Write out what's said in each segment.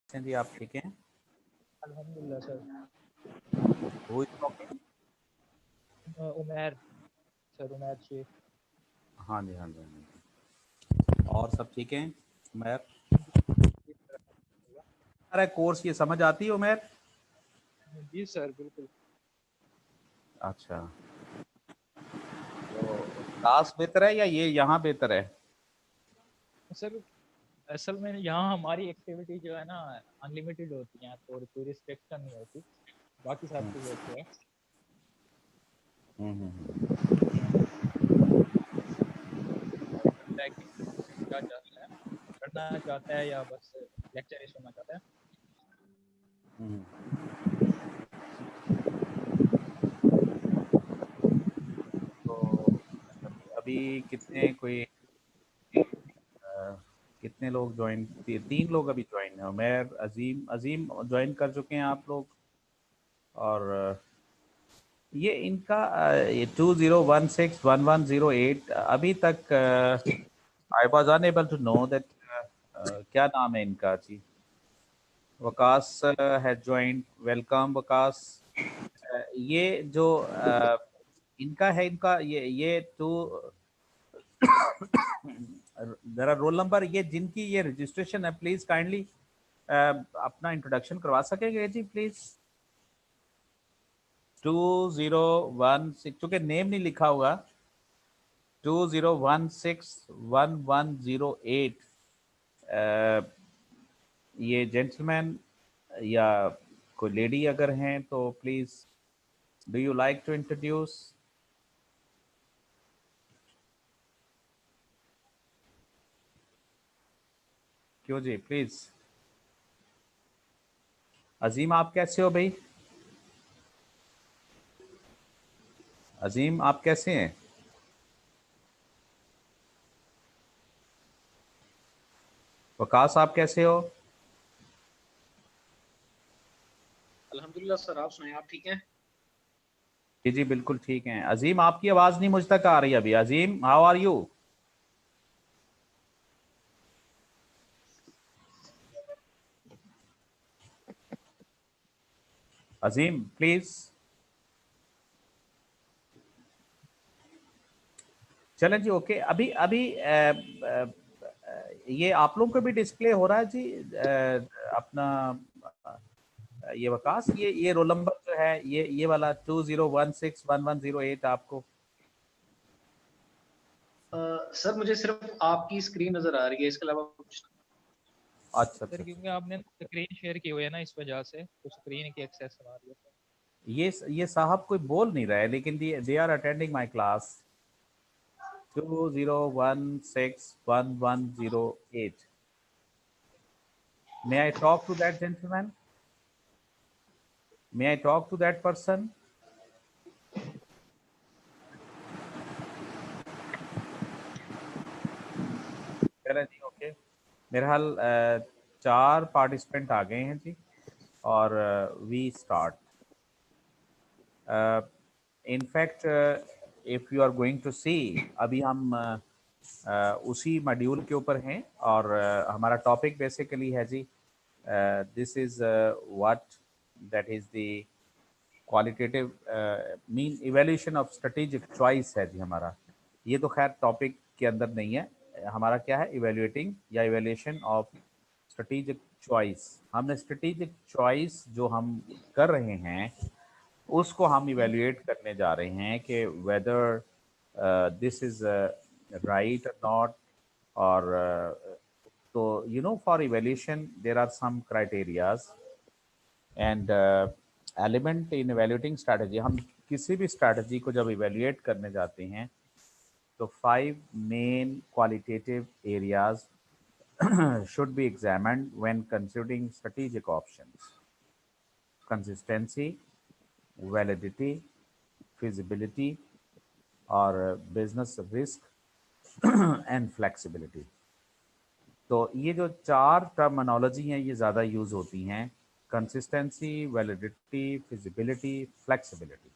जी आप ठीक हैं? अल्हम्दुलिल्लाह sir. Who is talking? Umair sir, Umair Sheikh. हाँ जी, हाँ जी, हाँ जी। और सब ठीक हैं उमैर? जी सर, अल्हम्दुलिल्लाह। अरे कोर्स ये समझ आती है उमैर? जी सर, बिल्कुल। अच्छा, तो क्लास बेहतर है या ये यहाँ बेहतर है? सर, असल में यहाँ हमारी एक्टिविटी जो है ना अनलिमिटेड होती हैं, तो कोई रिस्ट्रिक्शन नहीं होती। बाकी सब हम्म, चीज़ ओके है। लगता है कि क्या चाहता है, पढ़ना चाहता है या बस लेक्चर ही सुनना चाहता है। हम्म। तो अभी कितने कोई अ, कितने लोग ज्वाइन? तीन लोग अभी ज्वाइन है। उमैर, अजीम अजीम ज्वाइन कर चुके हैं आप लोग। और ये इनका ये 20161108 अभी तक I was unable to know that क्या नाम है इनका जी? Waqas has joined. Welcome Waqas. ये जो इनका है, इनका ये टू जरा रोल नंबर ये जिनकी ये रजिस्ट्रेशन है, प्लीज काइंडली अपना इंट्रोडक्शन करवा सकेंगे जी प्लीज? 2016, चूंकि नेम नहीं लिखा हुआ। 20161108। ये जेंटलमैन या कोई लेडी अगर हैं तो please, do you like to introduce? क्यों जी, प्लीज। अजीम आप कैसे हो भाई? अजीम आप कैसे हैं? वकास आप कैसे हो? अल्हम्दुलिल्लाह सर, आप सुनाएं, आप ठीक हैं? जी जी बिल्कुल ठीक हैं। अजीम आपकी आवाज नहीं मुझ तक आ रही अभी। Azeem, how are you? Azeem please. चलें जी, ओके। अभी अभी ये आप लोगों को भी डिस्प्ले हो रहा है जी अपना ये वकास, ये रोल नंबर जो है ये वाला 20161108 आपको? सर, मुझे सिर्फ आपकी स्क्रीन नजर आ रही है, इसके अलावा कुछ अच्छा अच्छा सर, अच्छा। क्योंकि आपने स्क्रीन शेयर की हुई है ना, इस वजह से तो स्क्रीन की एक्सेस आ रही है सर। ये साहब कोई बोल नहीं रहा है, लेकिन they are attending my class. 20161108। May I talk to that gentleman? May I talk to that person? चलें जी, ओके। मेरे हाल 4 पार्टिसिपेंट आ गए हैं जी। और we start. In fact if you are going to see, अभी हम उसी मॉड्यूल के ऊपर हैं। और हमारा टॉपिक बेसिकली है जी, this is what that is the qualitative mean evaluation of strategic choice है जी हमारा। ये तो खैर टॉपिक के अंदर नहीं है। हमारा क्या है, इवेल्युएटिंग या इवेल्यूशन ऑफ स्ट्रेटेजिक चॉइस। हमने स्ट्रेटेजिक चॉइस जो हम कर रहे हैं उसको हम इवेल्युएट करने जा रहे हैं कि वेदर दिस इज राइट और नॉट। और तो you know, for evaluation there are some criterias and element in evaluating strategy. हम किसी भी स्ट्रैटेजी को जब इवेल्युएट करने जाते हैं तो 5 main qualitative areas should be examined when considering strategic options: consistency, validity, feasibility, और business risk and flexibility। तो ये जो 4 टर्मिनोलॉजी हैं ये ज़्यादा यूज़ होती हैं: कंसिस्टेंसी, वैलिडिटी, फिजिबिलिटी, फ्लेक्सिबिलिटी।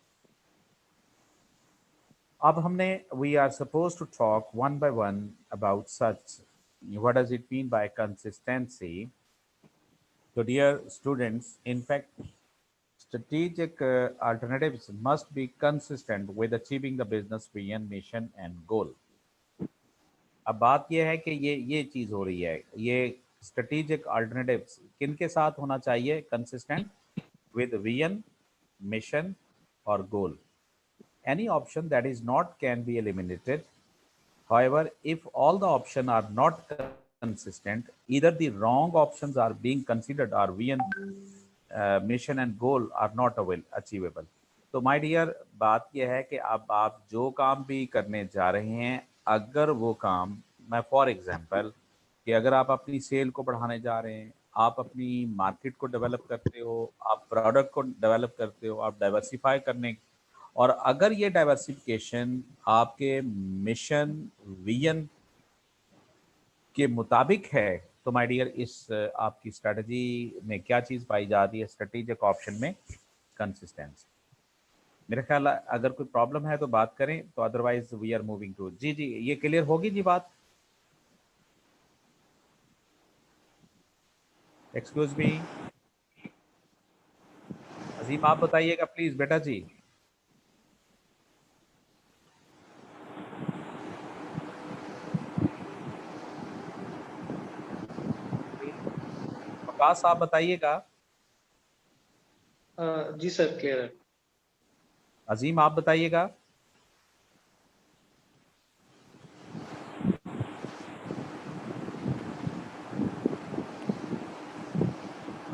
अब हमने we are suppose to talk one by one about such. What does it mean by consistency? So, dear students, in fact, strategic alternatives must be consistent with achieving the business vision, mission, and goal. अब बात यह है कि ये चीज हो रही है, ये स्ट्रेटेजिक अल्टरनेटिव्स किनके साथ होना चाहिए? Consistent with vision, mission, or goal. Any option that is not can be eliminated. However, if all the options are not consistent, either the wrong options are being considered or vision, mission and goal are not achievable. तो my dear, बात यह है कि अब आप जो काम भी करने जा रहे हैं, अगर वो काम, मैं फॉर एग्जांपल कि अगर आप अपनी सेल को बढ़ाने जा रहे हैं, आप अपनी मार्केट को डेवलप करते हो, आप प्रोडक्ट को डेवलप करते हो, आप डाइवर्सिफाई करने, और अगर ये डाइवर्सिफिकेशन आपके मिशन विजन के मुताबिक है, तो माय डियर इस आपकी स्ट्रेटजी में क्या चीज़ पाई जाती है? स्ट्रेटेजिक ऑप्शन में कंसिस्टेंसी। मेरा ख्याल है अगर कोई प्रॉब्लम है तो बात करें, तो otherwise we are moving to. जी जी, ये क्लियर होगी जी बात? एक्सक्यूज मी, अजीम आप बताइएगा प्लीज बेटा जी। वकास आप बताइएगा। जी सर, क्लियर है। अजीम आप बताइएगा।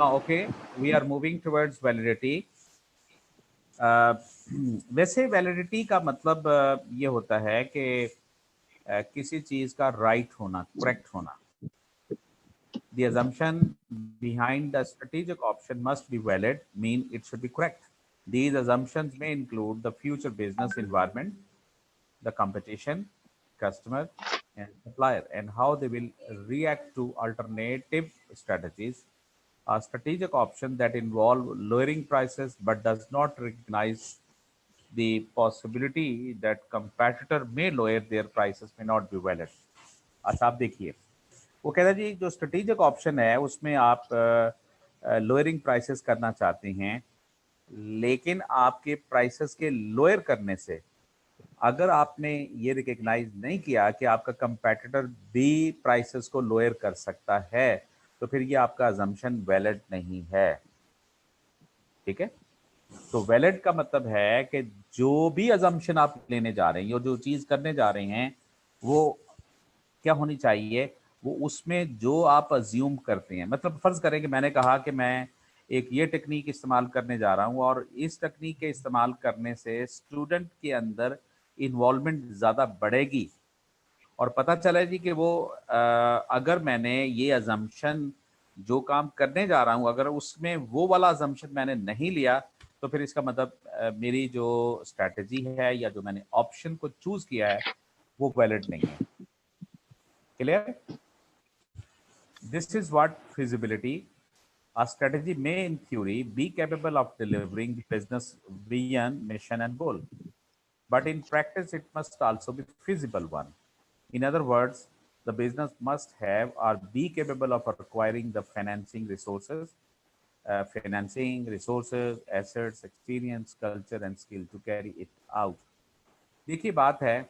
Okay, we are moving towards validity. वैसे वैलिडिटी का मतलब ये होता है कि किसी चीज का राइट होना, करेक्ट होना। The assumption behind the strategic option must be valid, mean it should be correct. These assumptions may include the future business environment, the competition, customer, and supplier, and how they will react to alternative strategies. A strategic option that involve lowering prices but does not recognize the possibility that competitor may lower their prices may not be valid. अच्छा आप देखिए, वो कहता है जी जो strategic option है उसमें आप लोअरिंग प्राइसेस करना चाहते हैं, लेकिन आपके प्राइसेस के लोअर करने से अगर आपने ये रिकग्नाइज नहीं किया कि आपका कंपेटिटर भी प्राइसेस को लोअर कर सकता है, तो फिर ये आपका अजम्पशन वैलिड नहीं है। ठीक है, तो वैलिड का मतलब है कि जो भी अजम्पशन आप लेने जा रहे हैं, जो चीज करने जा रहे हैं, वो क्या होनी चाहिए? वो उसमें जो आप अज्यूम करते हैं, मतलब फर्ज करें कि मैंने कहा कि मैं एक ये टेक्निक इस्तेमाल करने जा रहा हूँ और इस टेक्निक के इस्तेमाल करने से स्टूडेंट के अंदर इन्वॉल्वमेंट ज़्यादा बढ़ेगी, और पता चला जी कि वो अगर मैंने ये अजम्पशन जो काम करने जा रहा हूँ अगर उसमें वो वाला अजम्पशन मैंने नहीं लिया, तो फिर इसका मतलब मेरी जो स्ट्रैटेजी है या जो मैंने ऑप्शन को चूज किया है वो वैलिड नहीं है। Clear? This is what feasibility. A strategy may, in theory, be capable of delivering the business vision, mission, and goal. But in practice, it must also be feasible one. In other words, the business must have or be capable of acquiring the assets, experience, culture, and skill to carry it out. देखिए बात है,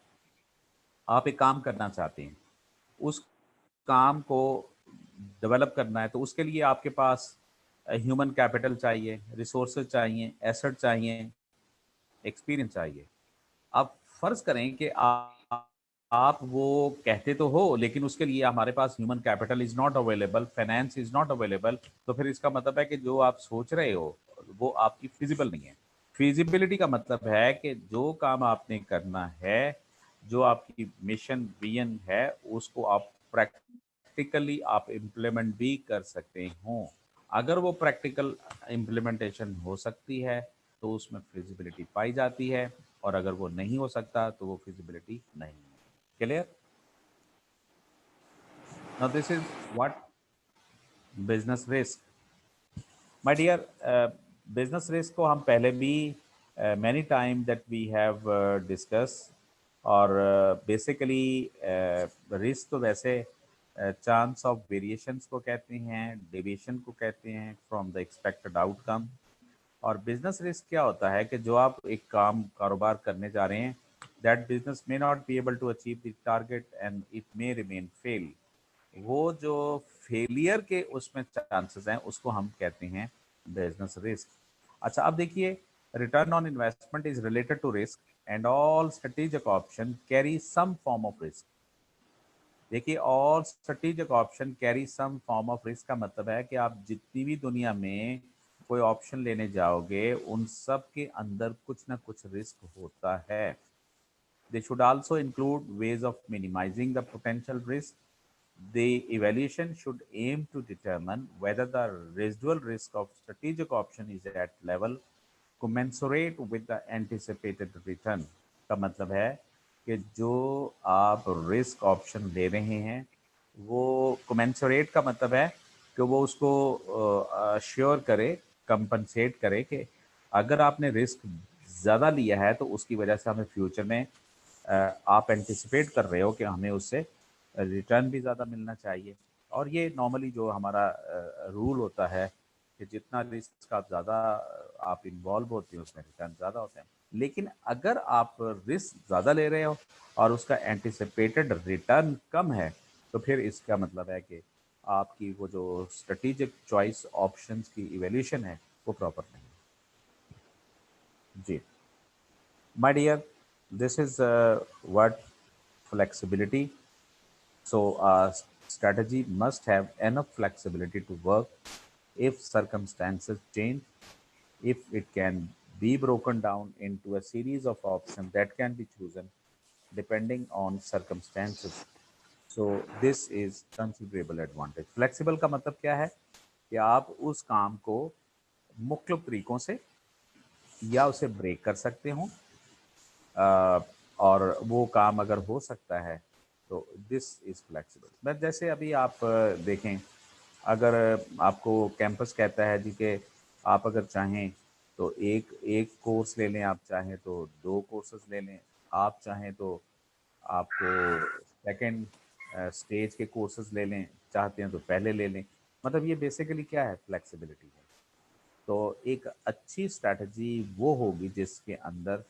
आप एक काम करना चाहते हैं, उस काम को डेवलप करना है, तो उसके लिए आपके पास ह्यूमन कैपिटल चाहिए, रिसोर्सेज चाहिए, एसेट चाहिए, एक्सपीरियंस चाहिए। अब फर्ज करें कि आप वो कहते तो हो, लेकिन उसके लिए हमारे पास human capital is not available, finance is not available, तो फिर इसका मतलब है कि जो आप सोच रहे हो वो आपकी फिजिबल नहीं है। फिजिबिलिटी का मतलब है कि जो काम आपने करना है, जो आपकी मिशन विजन है, उसको आप प्रैक्टिकली आप इम्प्लीमेंट भी कर सकते हो। अगर वो प्रैक्टिकल इम्प्लीमेंटेशन हो सकती है तो उसमें फिजिबिलिटी पाई जाती है, और अगर वो नहीं हो सकता तो वो फिजिबिलिटी नहीं है। Clear? Now this is what business risk. My dear, business risk को हम पहले भी many time that we have discuss, और बेसिकली रिस्क तो वैसे चांस ऑफ वेरिएशंस को कहते हैं, डेविएशन को कहते हैं फ्रॉम द एक्सपेक्टेड आउटकम। और बिजनेस रिस्क क्या होता है कि जो आप एक काम कारोबार करने जा रहे हैं, that business may not be able to achieve the target and it may remain fail. वो जो फेलियर के उसमें चांसेस हैं उसको हम कहते हैं बिजनेस रिस्क। अच्छा, अब देखिए, return on investment is related to risk and all strategic option carry some form of risk. देखिए, all strategic option carry some form of risk का मतलब है कि आप जितनी भी दुनिया में कोई ऑप्शन लेने जाओगे उन सब के अंदर कुछ ना कुछ रिस्क होता है। They should also include ways of minimising the potential risk. The evaluation should aim to determine whether the residual risk of strategic option is at level commensurate with the anticipated return। का मतलब है कि जो आप risk option ले रहे हैं वो commensurate का मतलब है कि वो उसको श्योर करे, कंपनसेट करे कि अगर आपने रिस्क ज़्यादा लिया है तो उसकी वजह से हमें फ्यूचर में आप एंटिसिपेट कर रहे हो कि हमें उससे रिटर्न भी ज़्यादा मिलना चाहिए। और ये नॉर्मली जो हमारा रूल होता है कि जितना रिस्क आप ज़्यादा आप इन्वॉल्व होते हैं उसमें रिटर्न ज़्यादा होते हैं। लेकिन अगर आप रिस्क ज़्यादा ले रहे हो और उसका एंटिसिपेटेड रिटर्न कम है तो फिर इसका मतलब है कि आपकी वो जो स्ट्रेटेजिक चॉइस ऑप्शंस की इवैल्यूएशन है वो प्रॉपर नहीं है। जी my dear, this is what flexibility. So a strategy must have enough flexibility to work if circumstances change, if it can be broken down into a series of options that can be chosen depending on circumstances. So this is considerable advantage. Flexible का मतलब क्या है कि आप उस काम को मुख्तलिफ तरीकों से या उसे ब्रेक कर सकते हो, और वो काम अगर हो सकता है तो दिस इज़ फ्लेक्सिबल। बट जैसे अभी आप देखें, अगर आपको कैंपस कहता है जी कि आप अगर चाहें तो एक एक कोर्स ले लें, आप चाहें तो दो कोर्सेज ले लें, आप चाहें तो आपको सेकंड स्टेज के कोर्सेज ले लें, चाहते हैं तो पहले ले लें। मतलब ये बेसिकली क्या है, फ्लेक्सिबिलिटी है। तो एक अच्छी स्ट्रैटेजी वो होगी जिसके अंदर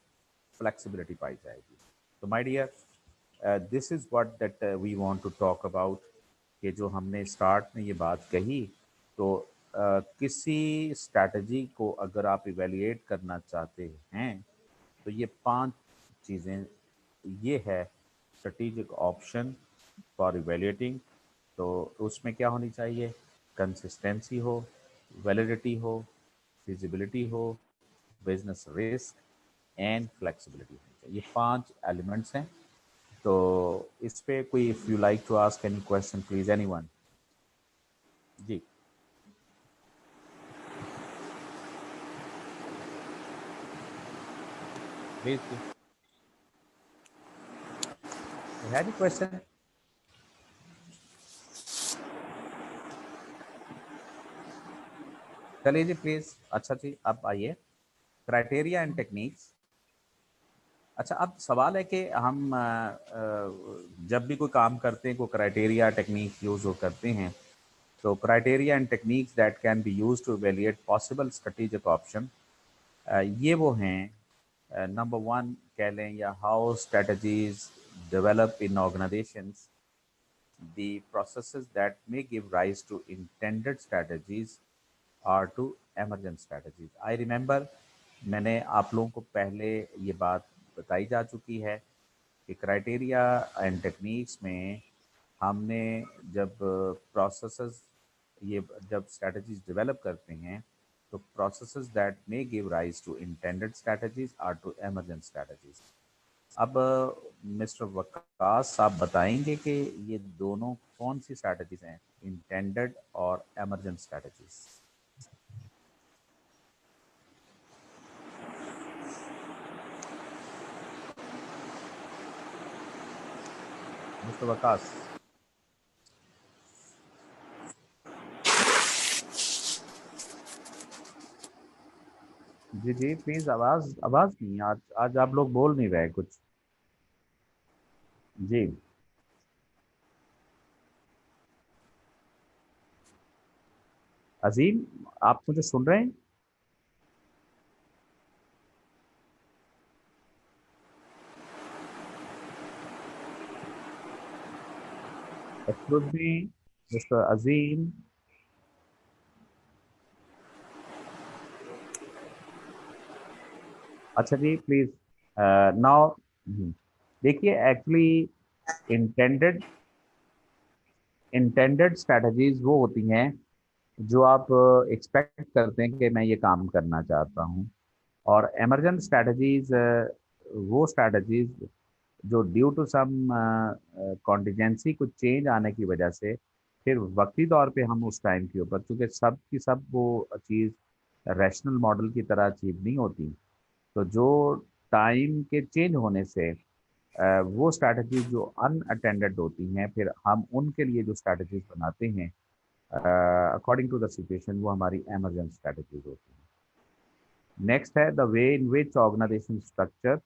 फ्लेक्सिबिलिटी पाई जाएगी। तो my dear, this is what that we want to talk about, कि जो हमने स्टार्ट में ये बात कही। तो किसी स्ट्रैटेजी को अगर आप इवेलुएट करना चाहते हैं तो ये 5 चीज़ें ये है स्ट्रेटेजिक ऑप्शन फॉर इवेल्युएटिंग। तो उसमें क्या होनी चाहिए, कंसिस्टेंसी हो, वैलिडिटी हो, फिजिबिलिटी हो, बिजनेस रिस्क एंड फ्लेक्सिबिलिटी होनी चाहिए। ये 5 एलिमेंट्स हैं। तो इस पे कोई, if you like to ask any question please anyone. जी प्लीज, है एनी क्वेश्चन? चलिए जी प्लीज। अच्छा जी, आप आइए, क्राइटेरिया एंड टेक्निक्स। अच्छा, अब सवाल है कि हम जब भी कोई काम करते हैं, कोई क्राइटेरिया टेक्निक यूज़ हो करते हैं, तो criteria and techniques that can be use to evaluate possible strategic option, ये वो हैं, नंबर 1 कह लें, या how strategies develop in organisations, the processes that may give rise to intended strategies or to emergent strategies. I remember, मैंने आप लोगों को पहले ये बात बताई जा चुकी है कि क्राइटेरिया एंड टेक्निक्स में हमने जब प्रोसेसेस, ये जब स्ट्रैटेजीज डेवलप करते हैं तो processes that may give rise to intended strategies और टू एमरजेंट स्ट्रैटेजीज। अब मिस्टर वकास आप बताएंगे कि ये दोनों कौन सी स्ट्रैटेजीज हैं, इंटेंडेड और एमरजेंट स्ट्रैटेजीज? मिस्टर वकास। जी जी प्लीज, आवाज आवाज नहीं, आज आज आप लोग बोल नहीं रहे कुछ। जी अजीम, आप मुझे सुन रहे हैं? एक्सक्यूज मी, मिस्टर अजीम। अच्छा जी, प्लीज नाउ देखिए, एक्चुअली इंटेंडेड इंटेंडेड स्ट्रैटेजीज वो होती हैं जो आप एक्सपेक्ट करते हैं कि मैं ये काम करना चाहता हूँ, और एमरजेंट स्ट्रैटेजीज वो स्ट्रैटेजीज जो ड्यू टू सम कॉन्टिजेंसी, कुछ चेंज आने की वजह से फिर वक्ती तौर पे हम उस टाइम के ऊपर, क्योंकि सब की सब वो चीज़ रैशनल मॉडल की तरह अचीव नहीं होती, तो जो टाइम के चेंज होने से वो स्ट्रैटेजीज जो अनअटेंडेड होती हैं, फिर हम उनके लिए जो स्ट्रैटेजीज बनाते हैं अकॉर्डिंग टू द सिचुएशन, वो हमारी एमरजेंसी स्ट्रैटेजीज होती हैं। नेक्स्ट है the way in which organisation structure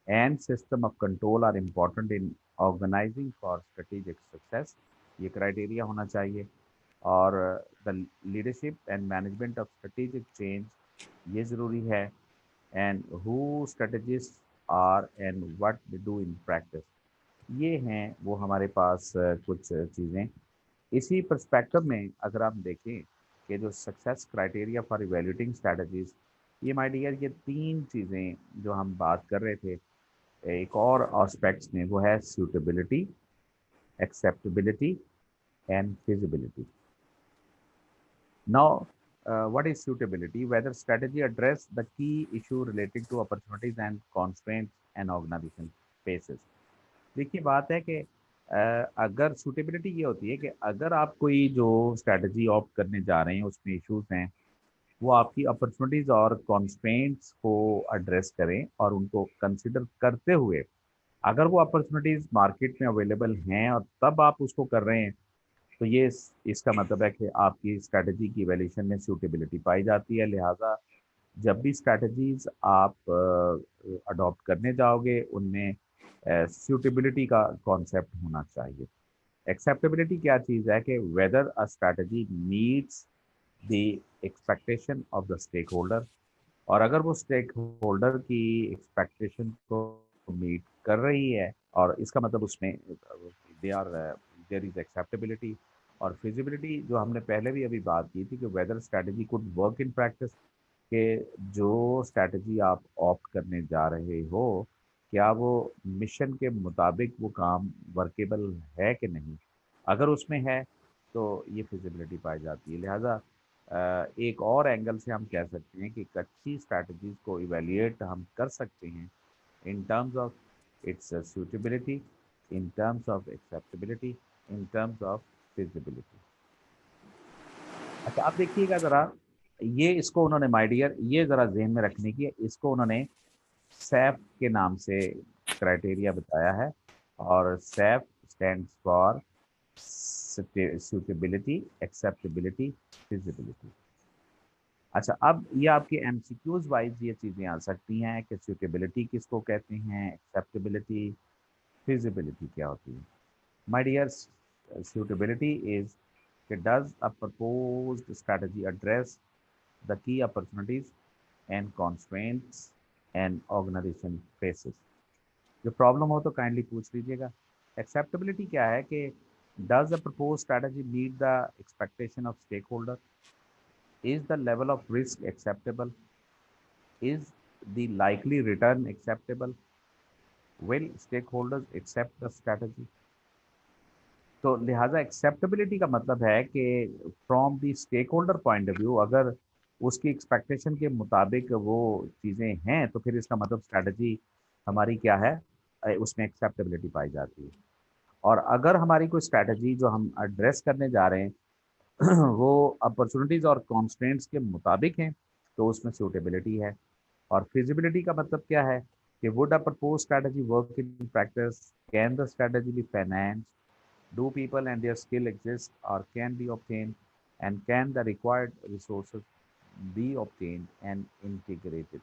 and system of control are important in organizing for strategic success। ये क्राइटेरिया होना चाहिए। और the leadership and management of strategic change, ये ज़रूरी है। And who strategist are and what they do in practice, ये हैं वो हमारे पास कुछ चीज़ें। इसी पर्सपेक्टिव में अगर आप देखें कि जो success criteria for evaluating strategies, ये माय डियर, ये तीन चीज़ें जो हम बात कर रहे थे एक और एस्पेक्ट्स में, वो है suitability, acceptability and feasibility. Now what is suitability? Whether strategy address the key issue relating to opportunities and constraints an organization faces। देखिए, बात है कि अगर सूटेबिलिटी ये होती है कि अगर आप कोई जो स्ट्रैटेजी ऑप्ट करने जा रहे हैं उसमें इश्यूज हैं, वो आपकी अपॉर्चुनिटीज और कॉन्स्ट्रेंट्स को एड्रेस करें, और उनको कंसिडर करते हुए अगर वो अपॉर्चुनिटीज मार्केट में अवेलेबल हैं और तब आप उसको कर रहे हैं, तो ये इसका मतलब है कि आपकी स्ट्रैटेजी की वैल्यूएशन में सूटेबिलिटी पाई जाती है। लिहाजा जब भी स्ट्रैटेजीज आप अडॉप्ट करने जाओगे, उनमें सूटेबिलिटी का कॉन्सेप्ट होना चाहिए। एक्सेप्टेबिलिटी क्या चीज़ है कि whether a strategy meets the expectation of the stakeholder, और अगर वो स्टेक होल्डर की एक्सपेक्टेशन को मीट कर रही है, और इसका मतलब उसमें they are there is acceptability. और फिजिबिलिटी जो हमने पहले भी अभी बात की थी कि whether strategy could work in practice, कि जो स्ट्रैटेजी आप ऑप्ट करने जा रहे हो, क्या वो मिशन के मुताबिक वो काम वर्केबल है कि नहीं। अगर उसमें है तो ये फिजिबिलिटी पाई जाती है। लिहाजा एक और एंगल से हम कह सकते हैं कि अच्छी स्ट्रैटेजीज को इवेल्युएट हम कर सकते हैं इन terms of its suitability, in terms of acceptability, in terms of feasibility. अच्छा, आप देखिएगा ज़रा, ये इसको उन्होंने माय डियर, ये ज़रा जहन में रखने की है, इसको उन्होंने सैफ के नाम से क्राइटेरिया बताया है, और Saif stands for suitability, acceptability, feasibility. अच्छा, अब ये आपके एमसीक्यूज वाइज ये चीज़ें आ सकती हैं कि सूटेबिलिटी किसको कहते हैं, एक्सेप्टेबिलिटी, फिजिबिलिटी क्या होती है। My dear, suitability is does a proposed strategy address the key opportunities and constraints an organization faces। जो प्रॉब्लम हो तो काइंडली पूछ लीजिएगा। एक्सेप्टेबिलिटी क्या है कि does the propose strategy meet the expectation of stakeholder, is the level of risk acceptable, is the likely return acceptable, will stakeholders accept the strategy. तो लिहाजा एक्सेप्टेबिलिटी का मतलब है कि from the stakeholder point of view, अगर उसकी expectation के मुताबिक वो चीज़ें हैं, तो फिर इसका मतलब स्ट्रैटेजी हमारी क्या है, उसमें एक्सेप्टेबिलिटी पाई जाती है। और अगर हमारी कोई स्ट्रैटेजी जो हम एड्रेस करने जा रहे हैं वो अपॉर्चुनिटीज़ और कॉन्स्टेंट्स के मुताबिक हैं, तो उसमें सूटेबिलिटी है। और फिजिबिलिटी का मतलब क्या है कि would a propose strategy work in practice, can the strategy B financed, do people and their skill exist or can be obtained, and can the required resources be obtained and integrated।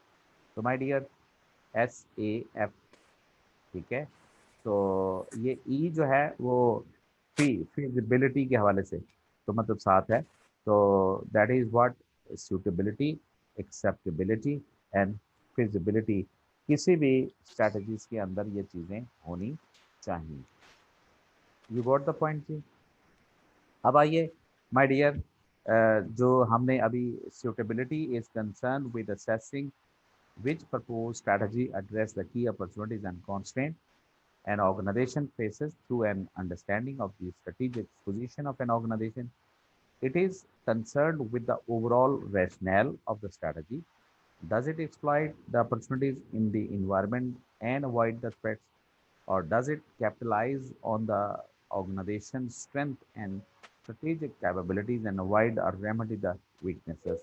तो my dear, SAF, ठीक है। तो ये ई जो है वो feasibility के हवाले से तो मतलब साथ है। तो that is what suitability, acceptability and feasibility, किसी भी स्ट्रेटजीज के अंदर ये चीज़ें होनी चाहिए। यू गॉट द पॉइंट जी। अब आइए माय डियर, जो हमने अभी suitability is concerned with assessing which proposed strategy address the key opportunities and constraints an organization faces through an understanding of the strategic position of an organization. It is concerned with the overall rationale of the strategy. Does it exploit the opportunities in the environment and avoid the threats, or does it capitalize on the organization's strength and strategic capabilities and avoid or remedy the weaknesses?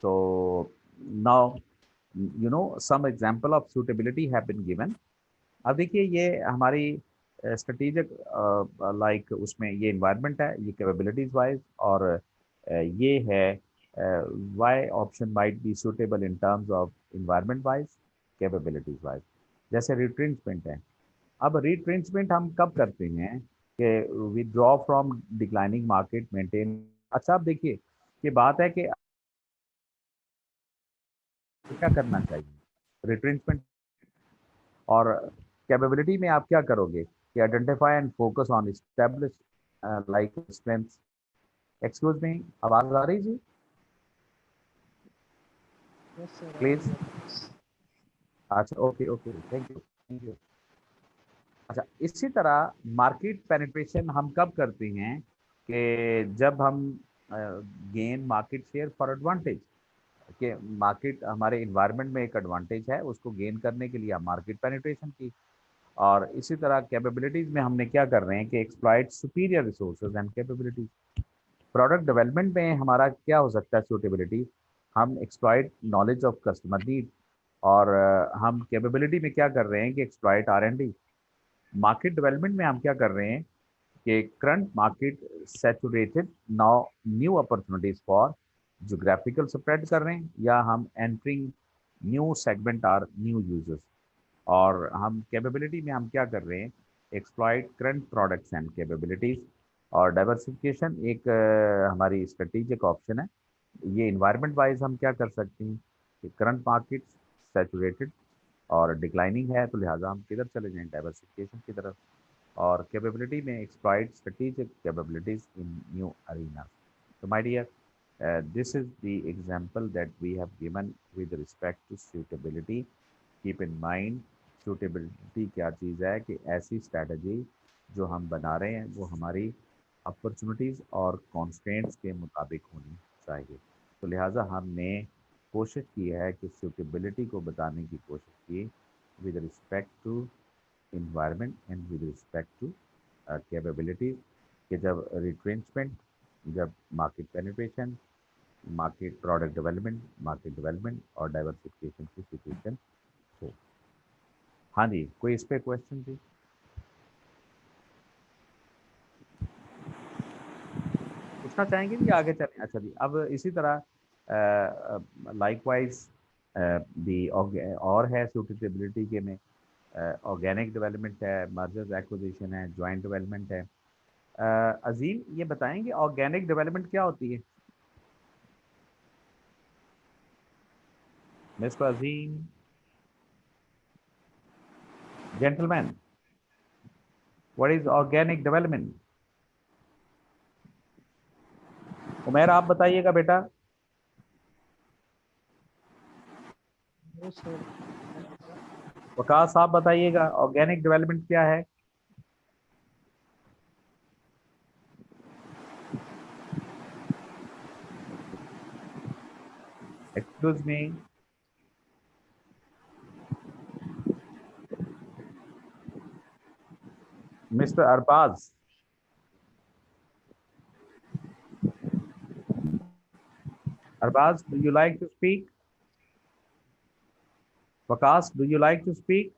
So now, some example of suitability have been given. अब देखिए ये हमारी strategic like उसमें ये environment है, ये capabilities wise, और ये है why option might be suitable in terms of environment wise, capabilities wise. जैसे रिट्रेंचमेंट है। अब रिट्रेंचमेंट हम कब करते हैं कि withdraw from declining market, maintain. अच्छा, अब देखिए ये बात है कि क्या करना चाहिए रिट्रेंचमेंट और कैपेबिलिटी में। आप क्या करोगे कि identify and focus on establish like strengths. Excuse me, आवाज आ रही जी? प्लीज। अच्छा, okay okay, thank you thank you. अच्छा, इसी तरह मार्केट पेनिट्रेशन हम कब करते हैं कि जब हम gain market share for advantage, कि मार्केट हमारे इन्वायरमेंट में एक एडवांटेज है, उसको गेन करने के लिए हम मार्केट पेनिट्रेशन की। और इसी तरह कैपेबिलिटीज में हमने क्या कर रहे हैं कि exploit superior resources and capabilities. Product development में हमारा क्या हो सकता है सूटेबिलिटी, हम exploit knowledge of customer need. और हम कैपेबिलिटी में क्या कर रहे हैं कि एक्सप्लॉइट R&D। मार्केट डेवलपमेंट में हम क्या कर रहे हैं कि current market saturated, now new opportunities for geographical spread कर रहे हैं, या हम entering new segment or new users. और हम कैपेबिलिटी में हम क्या कर रहे हैं, exploit current products and capabilities. और डाइवर्सिफिकेशन एक हमारी स्ट्रेटेजिक ऑप्शन है। ये इन्वायरमेंट वाइज हम क्या कर सकते हैं कि करंट मार्केट सैचुरेटेड और डिक्लाइनिंग है, तो लिहाजा हम किधर चले जाएं, डाइवर्सिफिकेशन की तरफ। और कैपेबिलिटी में exploit strategic capabilities in new arena. So my dear, this is the example that we have given with respect to suitability. Keep in mind, suitability क्या चीज़ है कि ऐसी स्ट्रैटेजी जो हम बना रहे हैं वो हमारी अपॉर्चुनिटीज़ और कॉन्स्टेंट्स के मुताबिक होनी चाहिए। तो लिहाजा हमने कोशिश की है कि suitability को बताने की कोशिश की with respect to environment and with respect to capabilities, कि जब retrenchment, जब market penetration, market product development और डाइवर्सिफिकेशन की सिचुएशन हो। हाँ जी, कोई इस पे क्वेश्चन जी? पूछना चाहेंगे जी, आगे चलें। अच्छा जी, अब इसी तरह लाइकवाइज दी और है सूटेबिलिटी के में ऑर्गेनिक डेवलपमेंट है, मर्जर्स एक्विजिशन है, जॉइंट डेवलपमेंट है। अजीम, ये बताएंगे ऑर्गेनिक डेवलपमेंट क्या होती है? Mister Azeem, gentleman, what is organic development? Umer, आप बताइएगा बेटा। वकास, आप बताइएगा ऑर्गेनिक डेवलपमेंट क्या है? Excuse me, mister Arbaz, Arbaz, do you like to speak? Waqas, do you like to speak?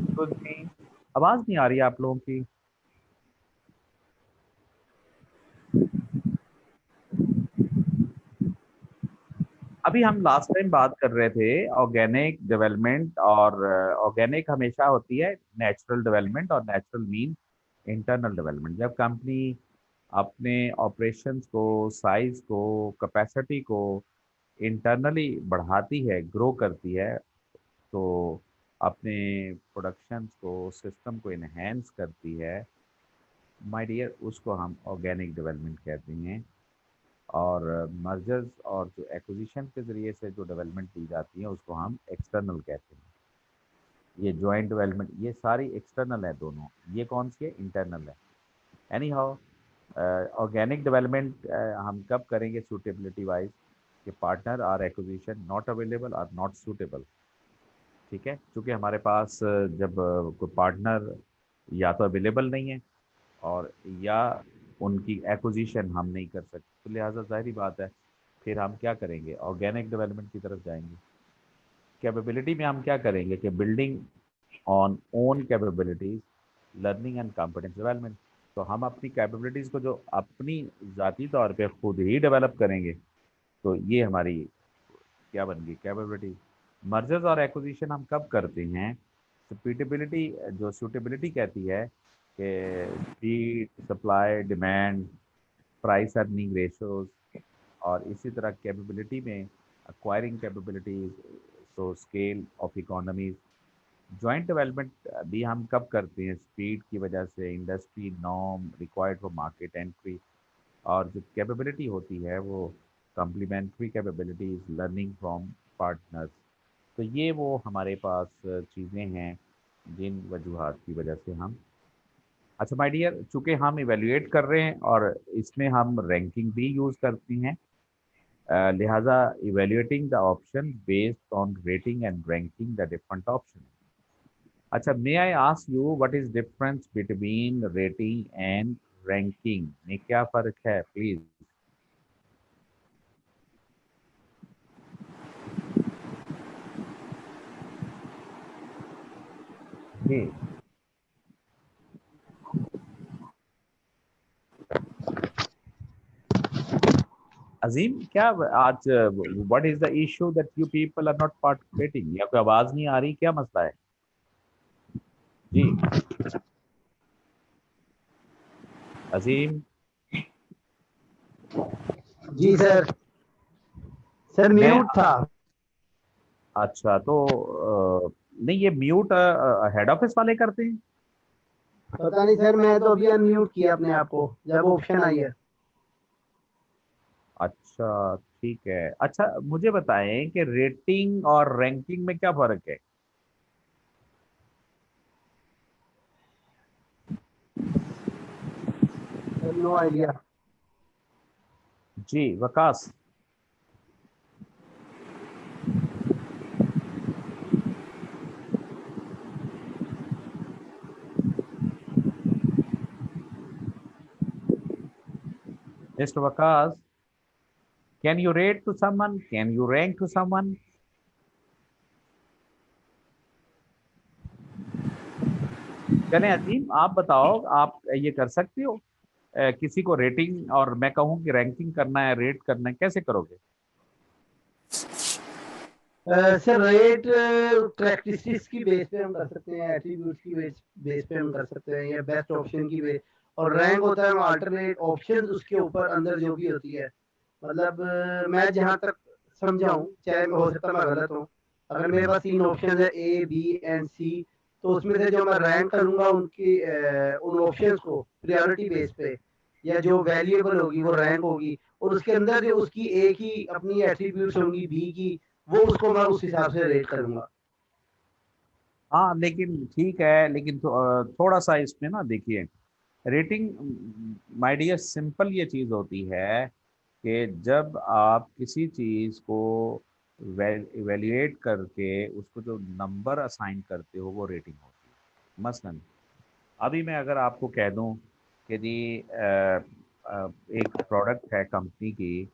Excuse me, आवाज नहीं आ रही है आप लोगों की। अभी हम लास्ट टाइम बात कर रहे थे ऑर्गेनिक डेवलपमेंट, और ऑर्गेनिक हमेशा होती है नेचुरल डेवलपमेंट, और नेचुरल मीन इंटरनल डेवलपमेंट। जब कंपनी अपने ऑपरेशंस को, साइज को, कैपेसिटी को इंटरनली बढ़ाती है, ग्रो करती है, तो अपने प्रोडक्शंस को, सिस्टम को इन्हेंस करती है, माय डियर, उसको हम ऑर्गेनिक डेवलपमेंट कहते हैं। और मर्जर्स और जो एक्विजिशन के ज़रिए से जो डेवलपमेंट दी जाती है उसको हम एक्सटर्नल कहते हैं। ये जॉइंट डेवलपमेंट, ये सारी एक्सटर्नल है दोनों, ये कौन सी है? इंटरनल है। एनी हाउ, ऑर्गेनिक डेवलपमेंट हम कब करेंगे? सूटेबिलिटी वाइज, कि partner or acquisition not available और नॉट सूटेबल। ठीक है, क्योंकि हमारे पास जब कोई पार्टनर या तो अवेलेबल नहीं है, और या उनकी एक्विजिशन हम नहीं कर सकते, तो लिहाजा जाहिर बात है फिर हम क्या करेंगे? ऑर्गेनिक डेवलपमेंट की तरफ जाएंगे। कैपेबिलिटी में हम क्या करेंगे कि building on own capabilities, learning and competence development. तो हम अपनी कैपेबिलिटीज़ को जो अपनी ज़ाती तौर पे खुद ही डेवलप करेंगे, तो ये हमारी क्या बन गई? कैपेबिलिटी। मर्जर्स और एक्विजिशन हम कब करते हैं? सुटेबिलिटी, जो सूटेबिलिटी कहती है कि speed, supply, demand, price earning ratios, और इसी तरह कैपेबिलिटी में एक्वायरिंग कैपेबिलिटीज, तो scale of economies. Joint development भी हम कब करते हैं? स्पीड की वजह से, industry norm required for market entry, और जो कैपेबिलिटी होती है वो complementary capabilities, learning from partners. तो ये वो हमारे पास चीज़ें हैं जिन वजूहात की वजह से हम, अच्छा माय डियर, चूंकि हम इवेल्युएट कर रहे हैं और इसमें हम रैंकिंग भी यूज़ करते हैं, लिहाजा evaluating the option based on rating and ranking the different option. अच्छा, may I ask you what is difference between rating and ranking, में क्या फ़र्क है प्लीज? जी अजीम, क्या आज what is the issue that you people are not participating? या कोई आवाज नहीं आ रही, क्या मसला है? जी अजीम। जी सर। सर मैं म्यूट था। अच्छा, तो नहीं, ये म्यूट हेड ऑफिस वाले करते हैं? पता नहीं सर, मैं तो अभी अनम्यूट किया अपने आप को जब ऑप्शन आई है। अच्छा ठीक है। अच्छा मुझे बताएं कि रेटिंग और रैंकिंग में क्या फर्क है? Sir no idea. जी Waqas. Mister Waqas, can you rate to someone, can you rank to someone? चलें अजीम, आप बताओ, आप ये कर सकते हो? किसी को रेटिंग, और मैं कहूँ कि रैंकिंग करना है, रेट करना है, कैसे करोगे? सर रेट कैरेक्टरिस्टिक्स की बेस पे हम कर सकते हैं, एट्रीब्यूट्स की बेस पे हम कर सकते हैं, या बेस्ट ऑप्शन की बेस। और रैंक होता है अल्टरनेट ऑप्शंस उसके ऊपर अंदर जो भी होती है। मतलब मैं जहाँ तक समझा हूँ, चाहे हो सकता है मैं गलत हूँ, अगर मेरे पास 3 ऑप्शन है ए बी एंड सी, तो उसमें से जो मैं रैंक करूंगा उनकी उन ऑप्शंस को प्रायोरिटी बेस पे, या जो वैल्यूएबल होगी वो रैंक होगी, और उसके अंदर जो उसकी ए की अपनी एट्रीब्यूट्स होंगी, बी की वो उसको मैं उस हिसाब से रेट करूंगा। हाँ लेकिन ठीक है, लेकिन थोड़ा सा इसमें ना देखिए, रेटिंग माय डियर सिंपल ये चीज़ होती है कि जब आप किसी चीज़ को इवेल्युएट करके उसको जो नंबर असाइन करते हो वो रेटिंग होती है। मसलन अभी मैं अगर आपको कह दूं कि जी एक प्रोडक्ट है कंपनी की,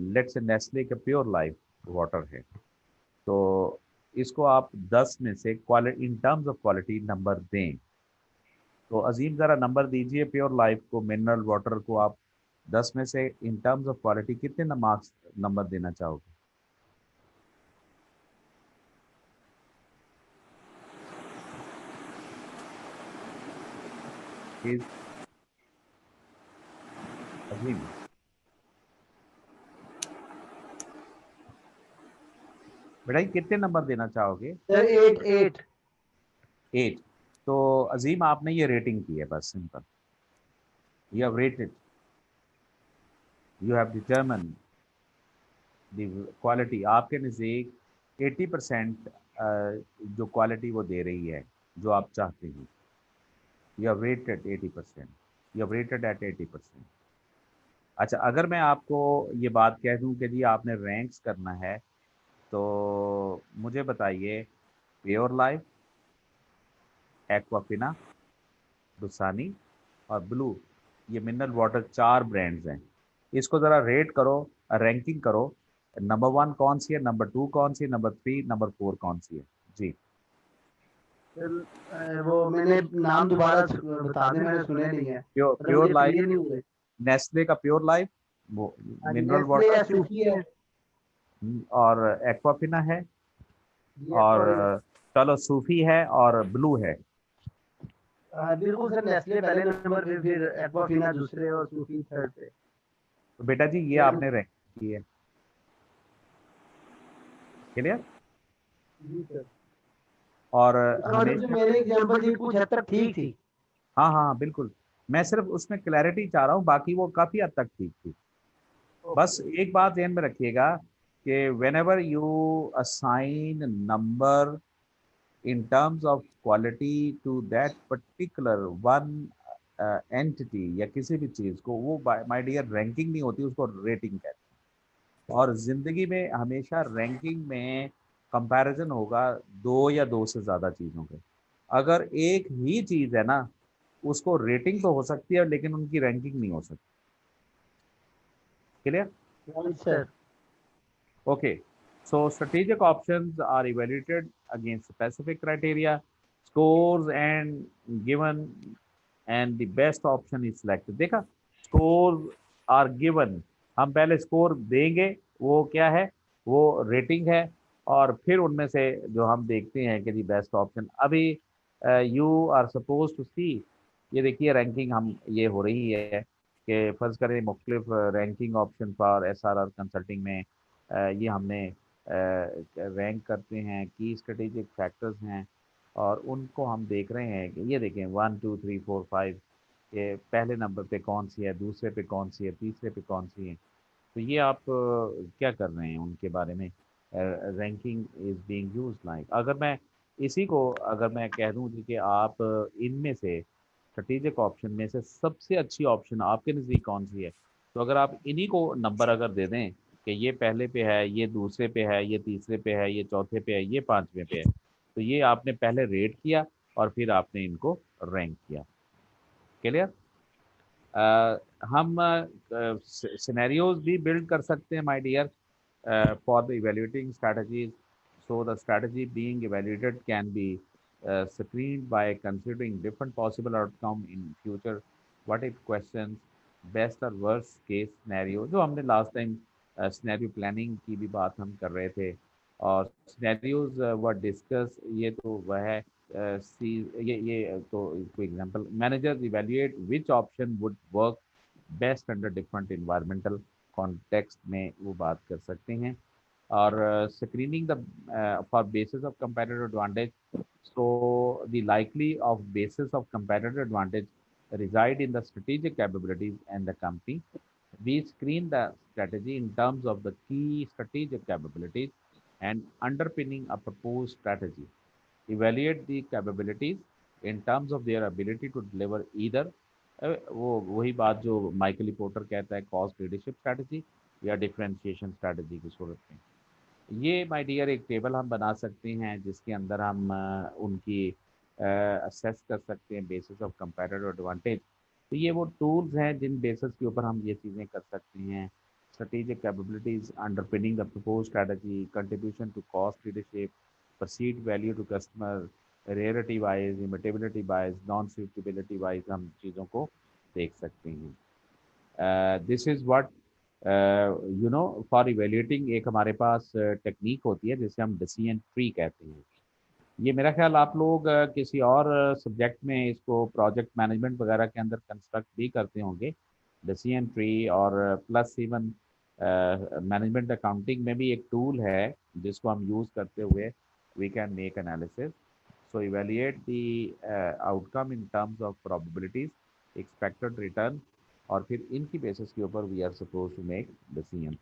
लेट्स से नेस्ले का प्योर लाइफ वाटर है, तो इसको आप 10 में से quality, in terms of quality number दें, तो अजीम ज़रा नंबर दीजिए प्योर लाइफ को, मिनरल वाटर को आप 10 में से इन टर्म्स ऑफ क्वालिटी कितने मार्क्स नंबर देना चाहोगे? प्लीज अजीम। बेटा ये कितने नंबर देना चाहोगे? सर 8 8। तो अजीम आपने ये रेटिंग की है, बस simple, you have rated, you have determine the quality. आपके नज़दीक 80% जो क्वालिटी वो दे रही है जो आप चाहते हैं, you have rated 80%, you have rated eight 80%। अच्छा, अगर मैं आपको ये बात कह दूं कि जी आपने रैंक्स करना है, तो मुझे बताइए, प्योर लाइफ, एक्वाफिना, दुसानी और ब्लू, ये मिनरल वाटर 4 ब्रांड्स हैं। इसको ज़रा रेट करो, रैंकिंग करो, नंबर 1 कौन सी है, नंबर 2 कौन सी है, नंबर 3, नंबर 4 कौन सी है? जी सर। वो मैंने नाम दोबारा बता दें, मैंने सुने नहीं है, प्योर मतलब प्योर मुझे लाइफ, क्लियर नहीं हुए। नेस्ले का प्योर लाइफ, वो हाँ जी, मिनरल नेस्ले वाटर, है, सूफी है और एक्वाफिना है, जी, और एक्वा है। चलो सूफी है, और ब्लू है। बिल्कुल सर, नेस्ले पहले नंबर पे, फिर एक्वाफिना दूसरे और सूफी थर्ड पे। तो बेटा जी ये मेरे आपने रैंक की है, क्लियर? जी सर। और इसका मतलब जो हमेशा, मेरे एग्जांपल थी कुछ हद तक ठीक थी। हाँ हाँ बिल्कुल, मैं सिर्फ उसमें क्लैरिटी चाह रहा हूँ, बाकी वो काफ़ी हद तक ठीक थी। बस ओके। एक बात ध्यान में रखिएगा कि when ever you assign number in terms of quality to that particular one entity या किसी भी चीज़ को, वो माय डियर रैंकिंग नहीं होती, उसको रेटिंग कहते हैं। और ज़िंदगी में हमेशा रैंकिंग में कंपैरिजन होगा 2 या 2 से ज़्यादा चीज़ों के। अगर एक ही चीज़ है ना, उसको रेटिंग तो हो सकती है लेकिन उनकी रैंकिंग नहीं हो सकती। Clear? Sir. Okay, so strategic options are evaluated against specific criteria, scores and given, and the best option is selected. देखा, scores are given, हम पहले स्कोर देंगे, वो क्या है, वो रेटिंग है, और फिर उनमें से जो हम देखते हैं कि जी बेस्ट ऑप्शन। अभी यू आर सपोज टू सी, ये देखिए रैंकिंग हम ये हो रही है कि फर्ज करें मुख्तलिफ रैंकिंग ऑप्शन पर एस आर आर कंसल्टिंग में ये हमने रैंक करते हैं, की स्ट्रेटेजिक फैक्टर्स हैं, और उनको हम देख रहे हैं कि ये देखें 1 2 3 4 5, ये पहले नंबर पे कौन सी है, दूसरे पे कौन सी है, तीसरे पे कौन सी है। तो ये आप क्या कर रहे हैं उनके बारे में, ranking is being used like. अगर मैं इसी को अगर मैं कह दूं जी कि आप इनमें से स्ट्रेटेजिक ऑप्शन में से सबसे अच्छी ऑप्शन आपके नज़दीक कौन सी है, तो अगर आप इन्हीं को नंबर अगर दे दें कि ये पहले पे है, ये दूसरे पे है, ये तीसरे पे है, ये चौथे पे है, ये पांचवें पे है, तो ये आपने पहले रेट किया और फिर आपने इनको रैंक किया। क्लियर? हम सिनेरियोज भी बिल्ड कर सकते हैं my dear for the evaluating strategies. So the strategy being evaluated can be screened by considering different possible outcome in future, what if questions, best or worst case scenario, जो हमने last time scenario planning की भी बात हम कर रहे थे, और सिनेरियोज वर डिस्कस, ये तो वह है सी, ये तो कोई example, managers evaluate which option would work best under different environmental context में वो बात कर सकते हैं। और screening the for basis of comparative advantage, so the likely of basis of competitive advantage reside in the strategic capabilities and the company. We screen the strategy in terms of the key strategic capabilities and underpinning a proposed strategy. Evaluate the capabilities in terms of their ability to deliver either वो वही बात जो Michael porter कहता है, cost leadership strategy या differentiation strategy की सूरत में। ये माय डियर एक टेबल हम बना सकते हैं जिसके अंदर हम उनकी असेस कर सकते हैं बेसिस ऑफ कंपैरेटिव एडवांटेज। तो ये वो टूल्स हैं जिन बेसिस के ऊपर हम ये चीज़ें कर सकते हैं। Strategic capabilities underpinning the propose strategy, contribution to cost leadership, perceived value to customer, rarity wise, imitability wise, non suitability wise हम चीज़ों को देख सकते हैं। This is what you know for evaluating. एक हमारे पास टेक्निक होती है जिसे हम डिसीजन ट्री कहते हैं। ये मेरा ख्याल आप लोग किसी और सब्जेक्ट में इसको प्रोजेक्ट मैनेजमेंट वगैरह के अंदर कंस्ट्रक्ट भी करते होंगे डिसीजन ट्री, और प्लस इवन मैनेजमेंट अकाउंटिंग में भी एक टूल है जिसको हम यूज़ करते हुए we can make analysis. So evaluate the outcome in terms of probabilities, expected return, और फिर इनकी बेसिस के ऊपर we are suppose to make decision.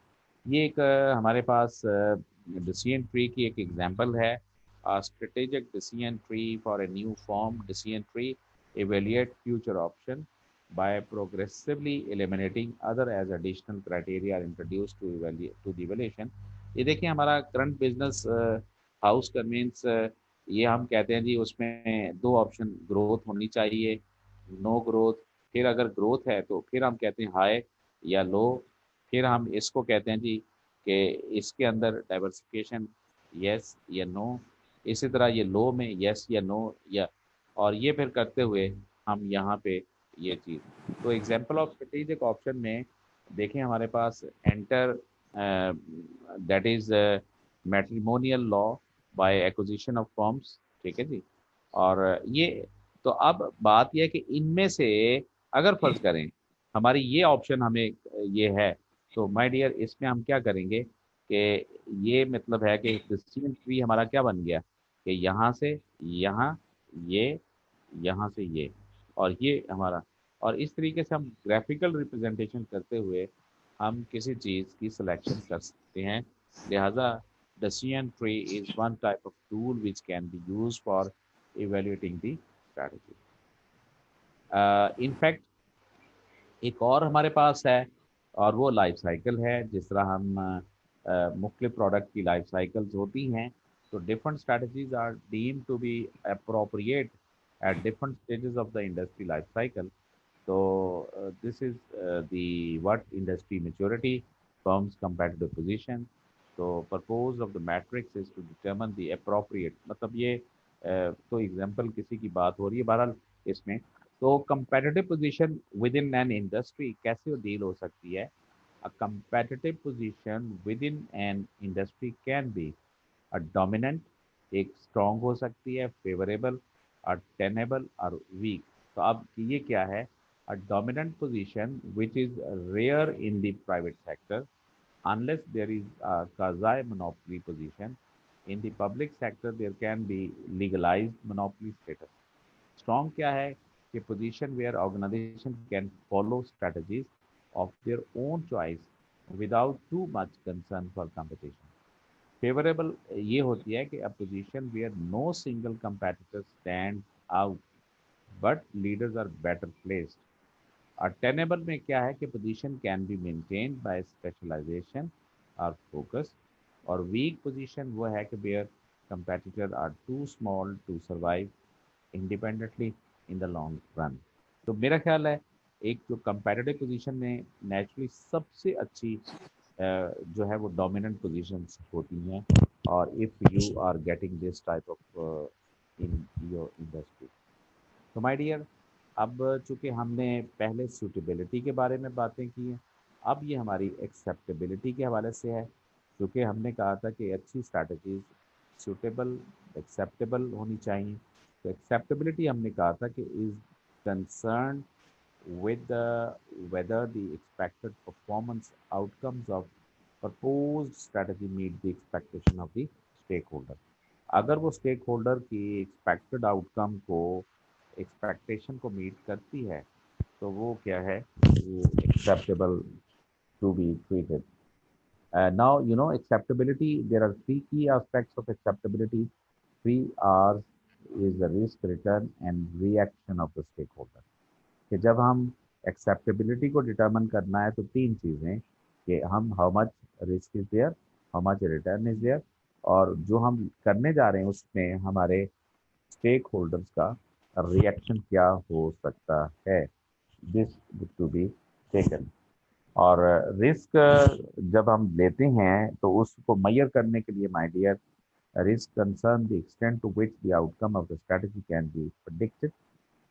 ये एक हमारे पास डिसीजन ट्री की एक एग्जांपल है। A strategic decision tree for a new form decision tree evaluate future option by progressively eliminating other as additional criteria are introduced to the evaluation। ये देखिए हमारा current business house convince, ये हम कहते हैं जी उसमें दो ऑप्शन ग्रोथ होनी चाहिए, नो ग्रोथ। फिर अगर ग्रोथ है तो फिर हम कहते हैं हाई या लो। फिर हम इसको कहते हैं जी कि इसके अंदर डाइवर्सिफिकेशन यस या नो। इसी तरह ये लो में यस या नो या, और ये फिर करते हुए हम यहाँ पे ये चीज़। तो एग्जांपल ऑफ स्ट्रेटेजिक ऑप्शन में देखें हमारे पास enter that is matrimonial law by acquisition of forms, ठीक है जी। और ये तो अब बात यह है कि इनमें से अगर फर्ज करें हमारी ये ऑप्शन हमें ये है, तो माय डियर इसमें हम क्या करेंगे कि ये मतलब है कि डिसीजन ट्री हमारा क्या बन गया कि यहाँ से यहाँ, ये यहाँ से ये, और ये हमारा, और इस तरीके से हम ग्राफिकल रिप्रेजेंटेशन करते हुए हम किसी चीज़ की सिलेक्शन कर सकते हैं। लिहाजा decision tree is one type of tool which can be used for evaluating the strategy. In fact एक और हमारे पास है और वो लाइफ साइकिल है। जिस तरह हम मुख्तलिफ प्रोडक्ट की लाइफ साइकिल्स होती हैं, तो different strategies are deemed to be appropriate at different stages of the industry life cycle. So this is the what industry maturity, firm's competitive position. So purpose of the matrix is to determine the appropriate, मतलब ये तो example किसी की बात हो रही है बहरहाल इसमें। तो competitive position within an industry कैसे डील हो सकती है? A competitive position within an industry can be a dominant, एक strong हो सकती है, favorable, a tenable और weak। तो अब ये क्या है? A dominant position which is rare in the private sector unless there is a quasi monopoly position. In the public sector there can be legalized monopoly status। Strong क्या है कि position where organization can follow strategies of their own choice without too much concern for competition। Favorable ये होती है कि a position where no single competitor stands out but leaders are better placed। और tenable में क्या है कि position can be maintained by specialisation और फोकस। और वीक पोजीशन वो है कि where competitor are too small to survive independently in the long run. तो मेरा ख्याल है एक जो कंपेटिटिव पोजीशन में नेचुरली सबसे अच्छी जो है वो डोमिनेंट पोजीशंस होती हैं, और if you are getting this type of in your industry. तो माय डियर अब चूंकि हमने पहले सूटेबिलिटी के बारे में बातें की हैं, अब ये हमारी एक्सेप्टेबिलिटी के हवाले से है। क्योंकि हमने कहा था कि अच्छी स्ट्रैटेजीज सूटेबल एक्सेप्टेबल होनी चाहिए। तो एक्सेप्टेबिलिटी हमने कहा था कि is concern with whether the expected performance outcomes of proposed strategy meet the expectation of the stakeholder। अगर वो स्टेक होल्डर की एक्सपेक्टेड आउटकम को एक्सपेक्टेशन को मीट करती है तो वो क्या है, वो acceptable to be treated. Now you know acceptability, there are three key aspects of acceptability। Three R's is the risk, return and reaction of the stakeholder। कि जब हम एक्सेप्टेबिलिटी को डिटरमिन करना है तो तीन चीज़ें कि हम how much risk is there, how much return is there, और जो हम करने जा रहे हैं उसमें हमारे स्टेक होल्डर्स का रिएक्शन क्या हो सकता है, दिस टू बी टेकन। और रिस्क जब हम लेते हैं तो उसको मैयर करने के लिए my dear risk concern the extent to which the outcome of the strategy can be predicted.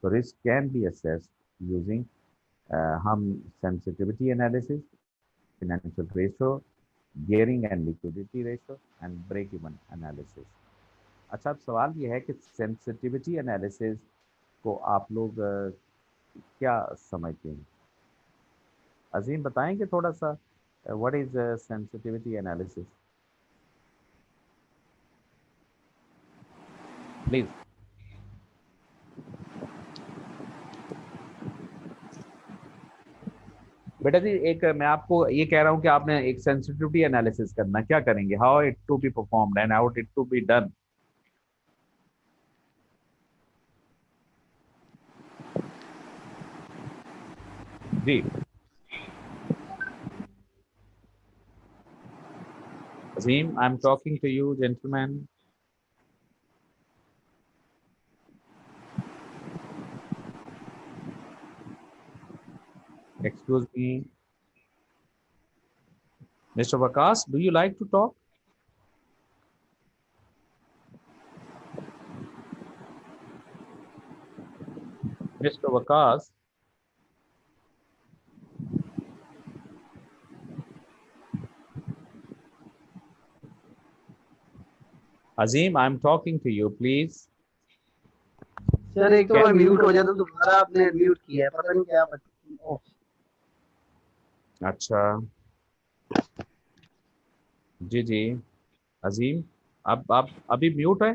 So risk can be assessed using हम sensitivity analysis, financial ratio, gearing and liquidity ratio and break even analysis. अच्छा, अब सवाल ये है कि sensitivity analysis को आप लोग क्या समझते हैं? अजीम बताएंगे थोड़ा सा, what is sensitivity analysis please. बेटा जी, एक मैं आपको ये कह रहा हूँ कि आपने एक सेंसिटिविटी एनालिसिस करना, क्या करेंगे? How it to be performed and how it to be done. जी Azeem, I am talking to you gentleman. Excuse me, Mr. Vakas, do you like to talk? Mr. Vakas, Azim, I'm talking to you, please. Sir एक तो मैं mute हो जाता, दोबारा आपने mute किया है, पता नहीं क्या अच्छा जी जी अजीम, अब आप अभी म्यूट है।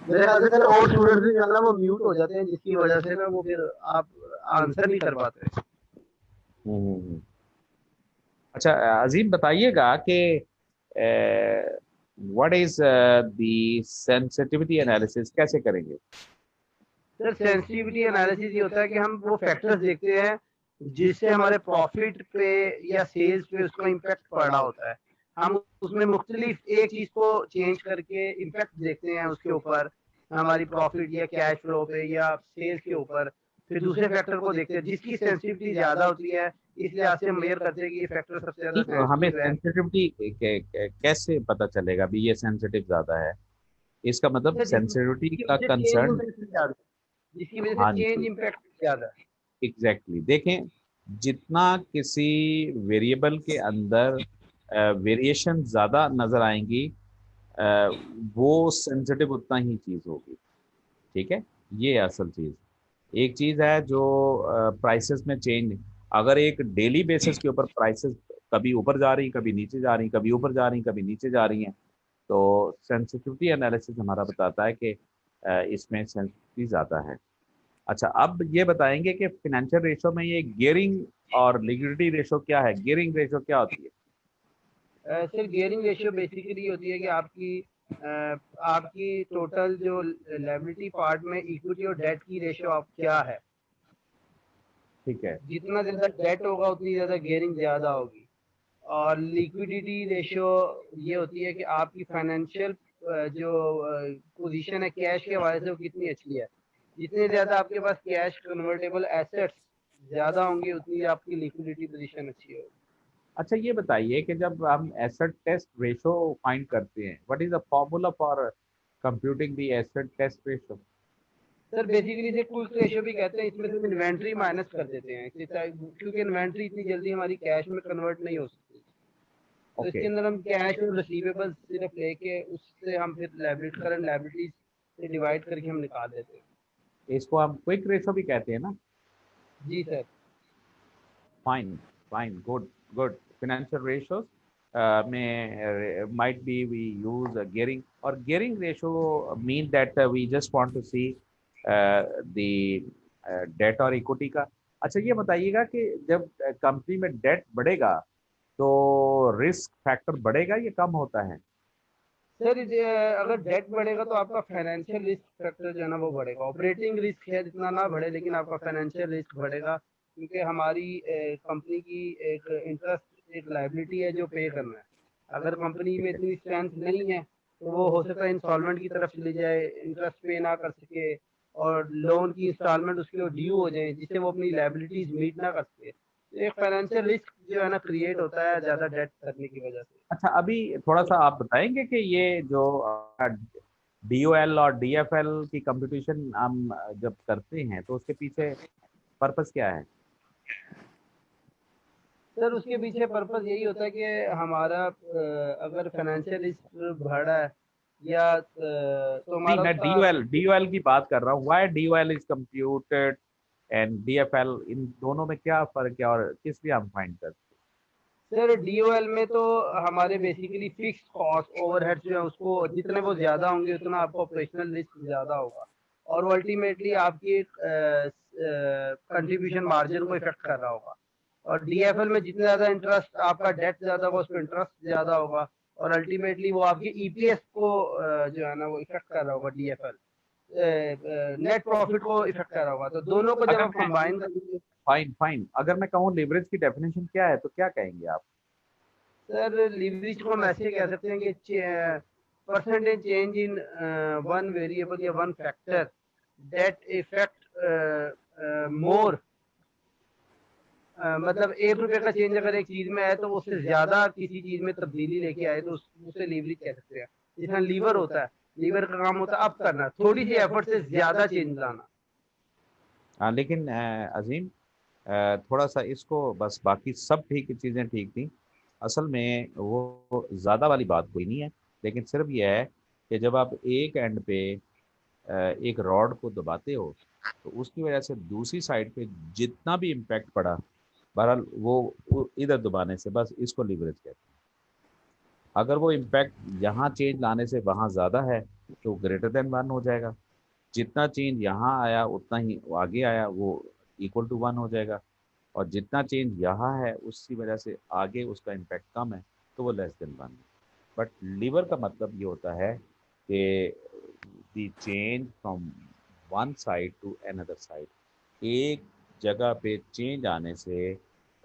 मेरे ख्याल से सर और स्टूडेंट्स भी जो है ना वो म्यूट हो जाते हैं, जिसकी वजह से ना वो फिर आप आंसर नहीं कर पाते। हम्म। अच्छा अजीम बताइएगा कि what is the sensitivity analysis कैसे करेंगे? सर सेंसिटिविटी एनालिसिस ये होता है कि हम वो फैक्टर्स देखते हैं जिससे हमारे प्रॉफिट पे या सेल्स पे उसका इम्पैक्ट पड़ रहा होता है। हम उसमें मुख्तलिफ एक चीज को चेंज करके इम्पैक्ट देखते हैं उसके ऊपर, हमारी प्रॉफिट या कैश फ्लो पे या सेल्स के ऊपर। फिर दूसरे फैक्टर को देखते हैं जिसकी सेंसिटिविटी ज्यादा होती है, इस लिहाज से हम मेजर करते हैं कि ये फैक्टर सबसे ज्यादा ठीक, हमें सेंसिटिव है। सेंसिटिविटी कैसे पता चलेगा भी ये सेंसिटिव ज्यादा है? इसका मतलब सर सेंसिटिविटी जिसकी का वजह से चेंज कंसर्न। इम्पैक्ट ज्यादा है, जिसकी वजह से हाँ चेंज जी, इम्पैक्ट ज्यादा है। एग्जैक्टली देखें, जितना किसी वेरिएबल के अंदर वेरिएशन ज्यादा नजर आएंगी, अ, वो सेंसिटिव उतना ही चीज होगी। ठीक है, ये असल चीज। एक चीज है जो प्राइसेस में चेंज, अगर एक डेली बेसिस के ऊपर प्राइसेस कभी ऊपर जा रही, कभी नीचे जा रही, कभी ऊपर जा रही, कभी नीचे जा रही हैं, तो सेंसिटिविटी एनालिसिस हमारा बताता है कि इसमें सेंसिटिविटी ज्यादा है। अच्छा, अब ये बताएंगे कि फाइनेंशियल रेशो में ये गियरिंग और लिक्विडिटी रेशो क्या है? गियरिंग रेशो क्या होती है? सर गियरिंग रेशियो बेसिकली होती है कि आपकी टोटल जो लायबिलिटी पार्ट में इक्विटी और डेट की रेशियो आप क्या है। ठीक है। जितना ज्यादा डेट होगा उतनी ज्यादा गियरिंग ज्यादा होगी। और लिक्विडिटी रेशियो ये होती है कि आपकी फाइनेंशियल जो पोजीशन है कैश के हवाले से वो कितनी अच्छी है। जितने ज्यादा आपके पास कैश कन्वर्टेबल एसेट्स ज्यादा होंगे उतनी आपकी लिक्विडिटी पोजीशन अच्छी होगी। अच्छा ये बताइए कि जब हम एसेट टेस्ट रेशो फाइंड करते हैं, what is the formula for computing the asset test ratio? Sir basically इसे क्विक रेशियो भी कहते हैं। इसमें से इन्वेंट्री माइनस कर देते हैं क्योंकि इन्वेंट्री इतनी जल्दी हमारी कैश में कन्वर्ट नहीं हो सकती। तो ओके, इसके अंदर हम कैश और रिसीवेबल्स सिर्फ लेके उससे हम फिर लायबिलिटी करंट लायबिलिटीज से डिवाइड करके हम निकाल देते हैं। इसको हम क्विक रेशो भी कहते हैं ना? जी sir. Fine, fine, good, good. Financial ratios में might be we use gearing, or gearing ratio mean that we just want to see the debt और इक्विटी का। अच्छा ये बताइएगा कि जब कंपनी में डेट बढ़ेगा तो रिस्क फैक्टर बढ़ेगा या कम होता है? सर अगर डेट बढ़ेगा तो आपका फाइनेंशियल रिस्क फैक्टर जो है ना वो बढ़ेगा। ऑपरेटिंग रिस्क है इतना ना बढ़े, लेकिन आपका फाइनेंशियल रिस्क बढ़ेगा क्योंकि हमारी कंपनी की एक इंटरेस्ट एक लायबिलिटी है जो पे करना है। अगर कंपनी में इतनी स्ट्रेंथ नहीं है तो वो हो सकता है इंस्टॉलमेंट की तरफ चली जाए, इंटरेस्ट पे ना कर सके और लोन की इंस्टॉलमेंट उसके ड्यू हो जाए जिससे वो अपनी लायबिलिटीज मीट ना कर सके। एक फाइनेंशियल रिस्क जो है ना क्रिएट होता है ज्यादा डेट करने की वजह से। अच्छा, अभी थोड़ा सा आप बताएंगे कि ये जो DOL और DFL की कंपटीशन हम जब करते हैं तो उसके पीछे पर्पस क्या है? सर उसके पीछे पर्पस यही होता है कि हमारा अगर फाइनेंशियल रिस्क बढ़ा है या तो नहीं, हमारा मैं उसका DOL की बात कर रहा हूँ। Why DOL is computed and DFL, इन दोनों में क्या फर्क है और किस लिए हम फाइंड करते हैं? सर डीओएल में तो हमारे बेसिकली फिक्स कॉस्ट ओवरहेड्स जो है उसको जितने वो ज्यादा होंगे उतना आपको ऑपरेशनल रिस्क ज्यादा होगा और वो अल्टीमेटली आपकी कंट्रीब्यूशन मार्जिन को इफेक्ट कर रहा होगा। और डीएफएल में जितना ज्यादा इंटरेस्ट आपका डेट ज्यादा होगा उस पर इंटरेस्ट ज्यादा होगा और अल्टीमेटली वो आपके ईपीएस को जो है ना वो इफेक्ट कर रहा होगा। डीएफएल नेट प्रॉफिट को इफेक्ट कर रहा होगा। तो दोनों को जब अगर आप मैं कंबाइन करेंगे फाइन फाइन अगर मैं कहूँ लिवरेज की डेफिनेशन क्या है तो क्या कहेंगे आप? सर लीवरेज को हम ऐसे कह सकते हैं कि percentage change in one variable या वन फैक्टर दैट इफेक्ट मोर मतलब 1 रुपए का चेंज अगर एक चीज में है तो उससे ज्यादा किसी चीज में तब्दीली लेके आए तो उसे लीवरेज कह सकते हैं। जिसमें लीवर होता है, लीवर का काम होता है अप करना, थोड़ी सी एफर्ट से ज्यादा चेंज लाना। हाँ, लेकिन अजीम, थोड़ा सा इसको, बस बाकी सब ठीक चीज़ें ठीक थी। असल में वो ज़्यादा वाली बात कोई नहीं है, लेकिन सिर्फ ये है कि जब आप एक एंड पे एक रॉड को दबाते हो तो उसकी वजह से दूसरी साइड पे जितना भी इम्पैक्ट पड़ा, बहरहाल वो इधर दबाने से, बस इसको लीवरेज कहते हैं। अगर वो इम्पैक्ट यहाँ चेंज लाने से वहाँ ज़्यादा है तो ग्रेटर देन 1 हो जाएगा। जितना चेंज यहाँ आया उतना ही वो आगे आया, वो इक्वल टू 1 हो जाएगा। और जितना चेंज यहाँ है उसकी वजह से आगे उसका इम्पैक्ट कम है तो वो लेस देन 1। बट लीवर का मतलब ये होता है कि the change from one side to another side, एक जगह पे चेंज आने से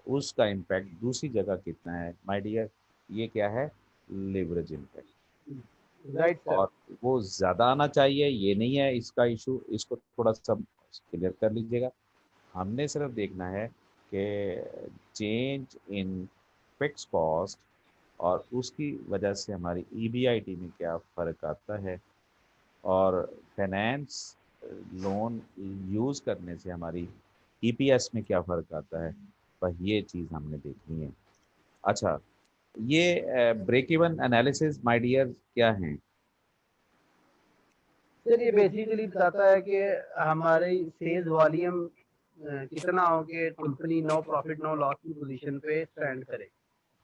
उसका इम्पैक्ट दूसरी जगह कितना है माय डियर, ये क्या है? Leverage impact. Right sir. और वो ज़्यादा आना चाहिए ये नहीं है इसका इशू, इसको थोड़ा सा क्लियर कर लीजिएगा। हमने सिर्फ देखना है कि चेंज इन फिक्स कॉस्ट और उसकी वजह से हमारी ईबीआईटी में क्या फ़र्क आता है, और फाइनेंस लोन यूज़ करने से हमारी ईपीएस में क्या फ़र्क आता है, बस ये चीज़ हमने देखनी है। अच्छा, ये break even analysis my dear क्या हैं? सर ये बेसिकली बताता है कि हमारे सेल्स वॉल्यूम कितना हो कि company no profit no loss की पोजीशन पे स्टैंड करे।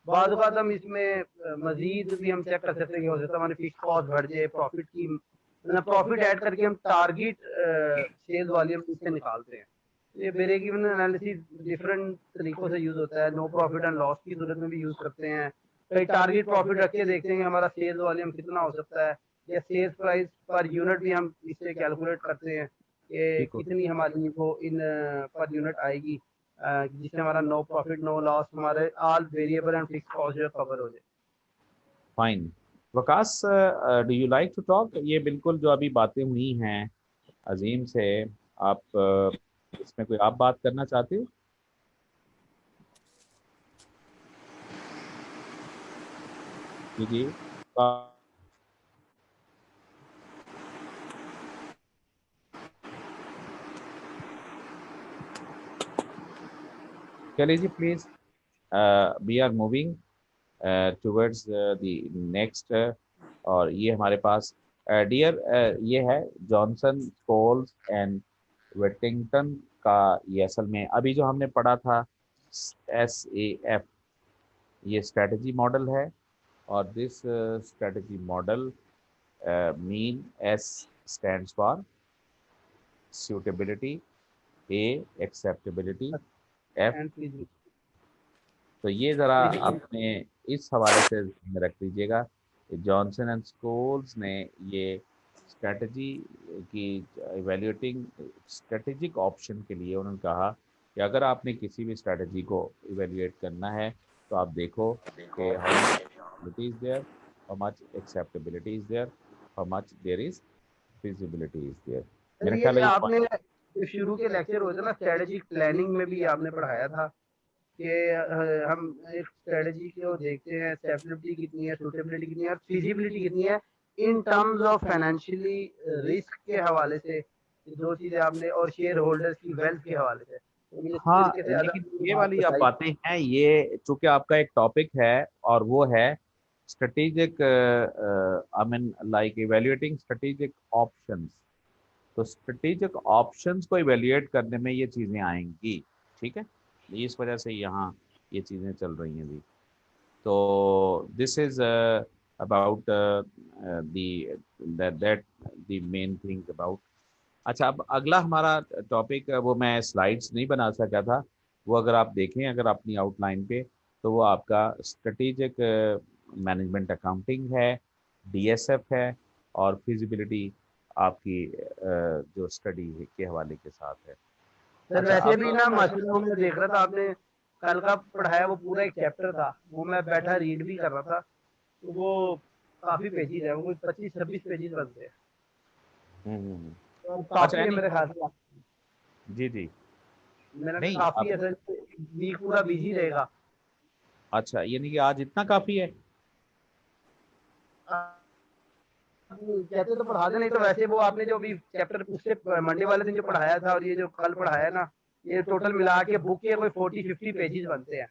बाद बात हम इसमें मजीद भी हम चेक कर सकते हैं कि हो सकता है हमारी फिक्स कॉस्ट बढ़ जाए, प्रॉफिट की मतलब प्रॉफिट ऐड करके हम टारगेट सेल्स वॉल्यूम इससे निकालते हैं। ये ब्रेक इवन एनालिसिस डिफरेंट तरीकों से यूज होता है। नो प्रॉफिट एंड लॉस की सूरत में भी यूज करते हैं, कई टारगेट प्रॉफिट रख के देखते हैं कि हमारा सेल्स वॉल्यूम कितना हो सकता है, या सेल्स प्राइस पर यूनिट भी हम इससे कैलकुलेट करते हैं कि ठीक हो, कितनी हमारी वो इन पर यूनिट आएगी जिससे हमारा नो प्रॉफिट नो लॉस हमारे all variable and fix cost जो कवर हो जाए। Fine. Waqas, do you like to talk? ये बिल्कुल जो अभी बातें हुई हैं अजीम से, आप इसमें कोई आप बात करना चाहते हो? जी जी। चलिए जी, please, we are moving towards the next. और ये हमारे पास डियर ये है जॉनसन स्कोल्स एंड वेटिंगटन का। ये असल में अभी जो हमने पढ़ा था SAF, ये स्ट्रेटजी मॉडल है। और this strategy model mean S stands for suitability, A acceptability, F। And please तो ये ज़रा अपने इस हवाले से ध्यान में रख लीजिएगा कि जॉनसन एंड स्कोल्स ने ये स्ट्रेटजी की इवेल्युएटिंग स्ट्रेटेजिक ऑप्शन के लिए उन्होंने कहा कि अगर आपने किसी भी स्ट्रेटजी को इवेल्युएट करना है तो आप देखो कि how much is there, how much acceptability is there, how much there is feasibility is there. Sir मेरा ये ख्याल है ये आपने जो शुरू के लेक्चर हुए थे ना स्ट्रेटेजिक प्लानिंग में भी आपने पढ़ाया था कि हम एक स्ट्रेटजी को देखते हैं, स्टेबिलिटी कितनी है, सूटेबिलिटी कितनी है और फिजिबिलिटी कितनी है इन टर्म्स ऑफ फाइनेंशियली रिस्क के हवाले से, दो चीजें आपने, और शेयर होल्डर्स की वेल्थ के हवाले से। तो मुझे इस हाँ, तरीके से लेकिन अलग ये बात वाली आप बताई। बातें हैं, ये चूंकि आपका एक टॉपिक है और वो है strategic, I mean like evaluating strategic options. तो स्ट्रेटेजिक ऑप्शंस को इवेल्युएट करने में ये चीजें आएंगी, ठीक है। इस वजह से यहाँ ये चीजें चल रही हैं जी। तो this is about the that the main thing about. अच्छा, अब अगला हमारा टॉपिक, वो मैं स्लाइड्स नहीं बना सका था, वो अगर आप देखें अगर अपनी आउटलाइन पे, तो वो आपका स्ट्रेटेजिक मैनेजमेंट अकाउंटिंग है, डीएसएफ है, और फिजिबिलिटी आपकी जो स्टडी के हवाले के साथ है। सर अच्छा, वैसे अब भी ना माशाल्लाह मैं देख रहा था आपने कल का पढ़ाया, वो पूरा एक चैप्टर था, वो मैं बैठा रीड भी कर रहा था, तो वो काफी पेजेस है, वो 25-26 पेजेस बनते हैं, तो अच्छा, काफी है यानी मेरे ख्याल से। जी जी, मैंने कहा नहीं काफी अब, है सर, वीक पूरा बिजी रहेगा। अच्छा यानी कि आज इतना काफी है। कहते तो पढ़ा दे, नहीं तो वैसे वो आपने जो अभी चैप्टर उससे मंडे वाले दिन जो पढ़ाया था और ये जो कल पढ़ाया ना, ये टोटल मिला के बुक के कोई 40-50 पेजेस बनते हैं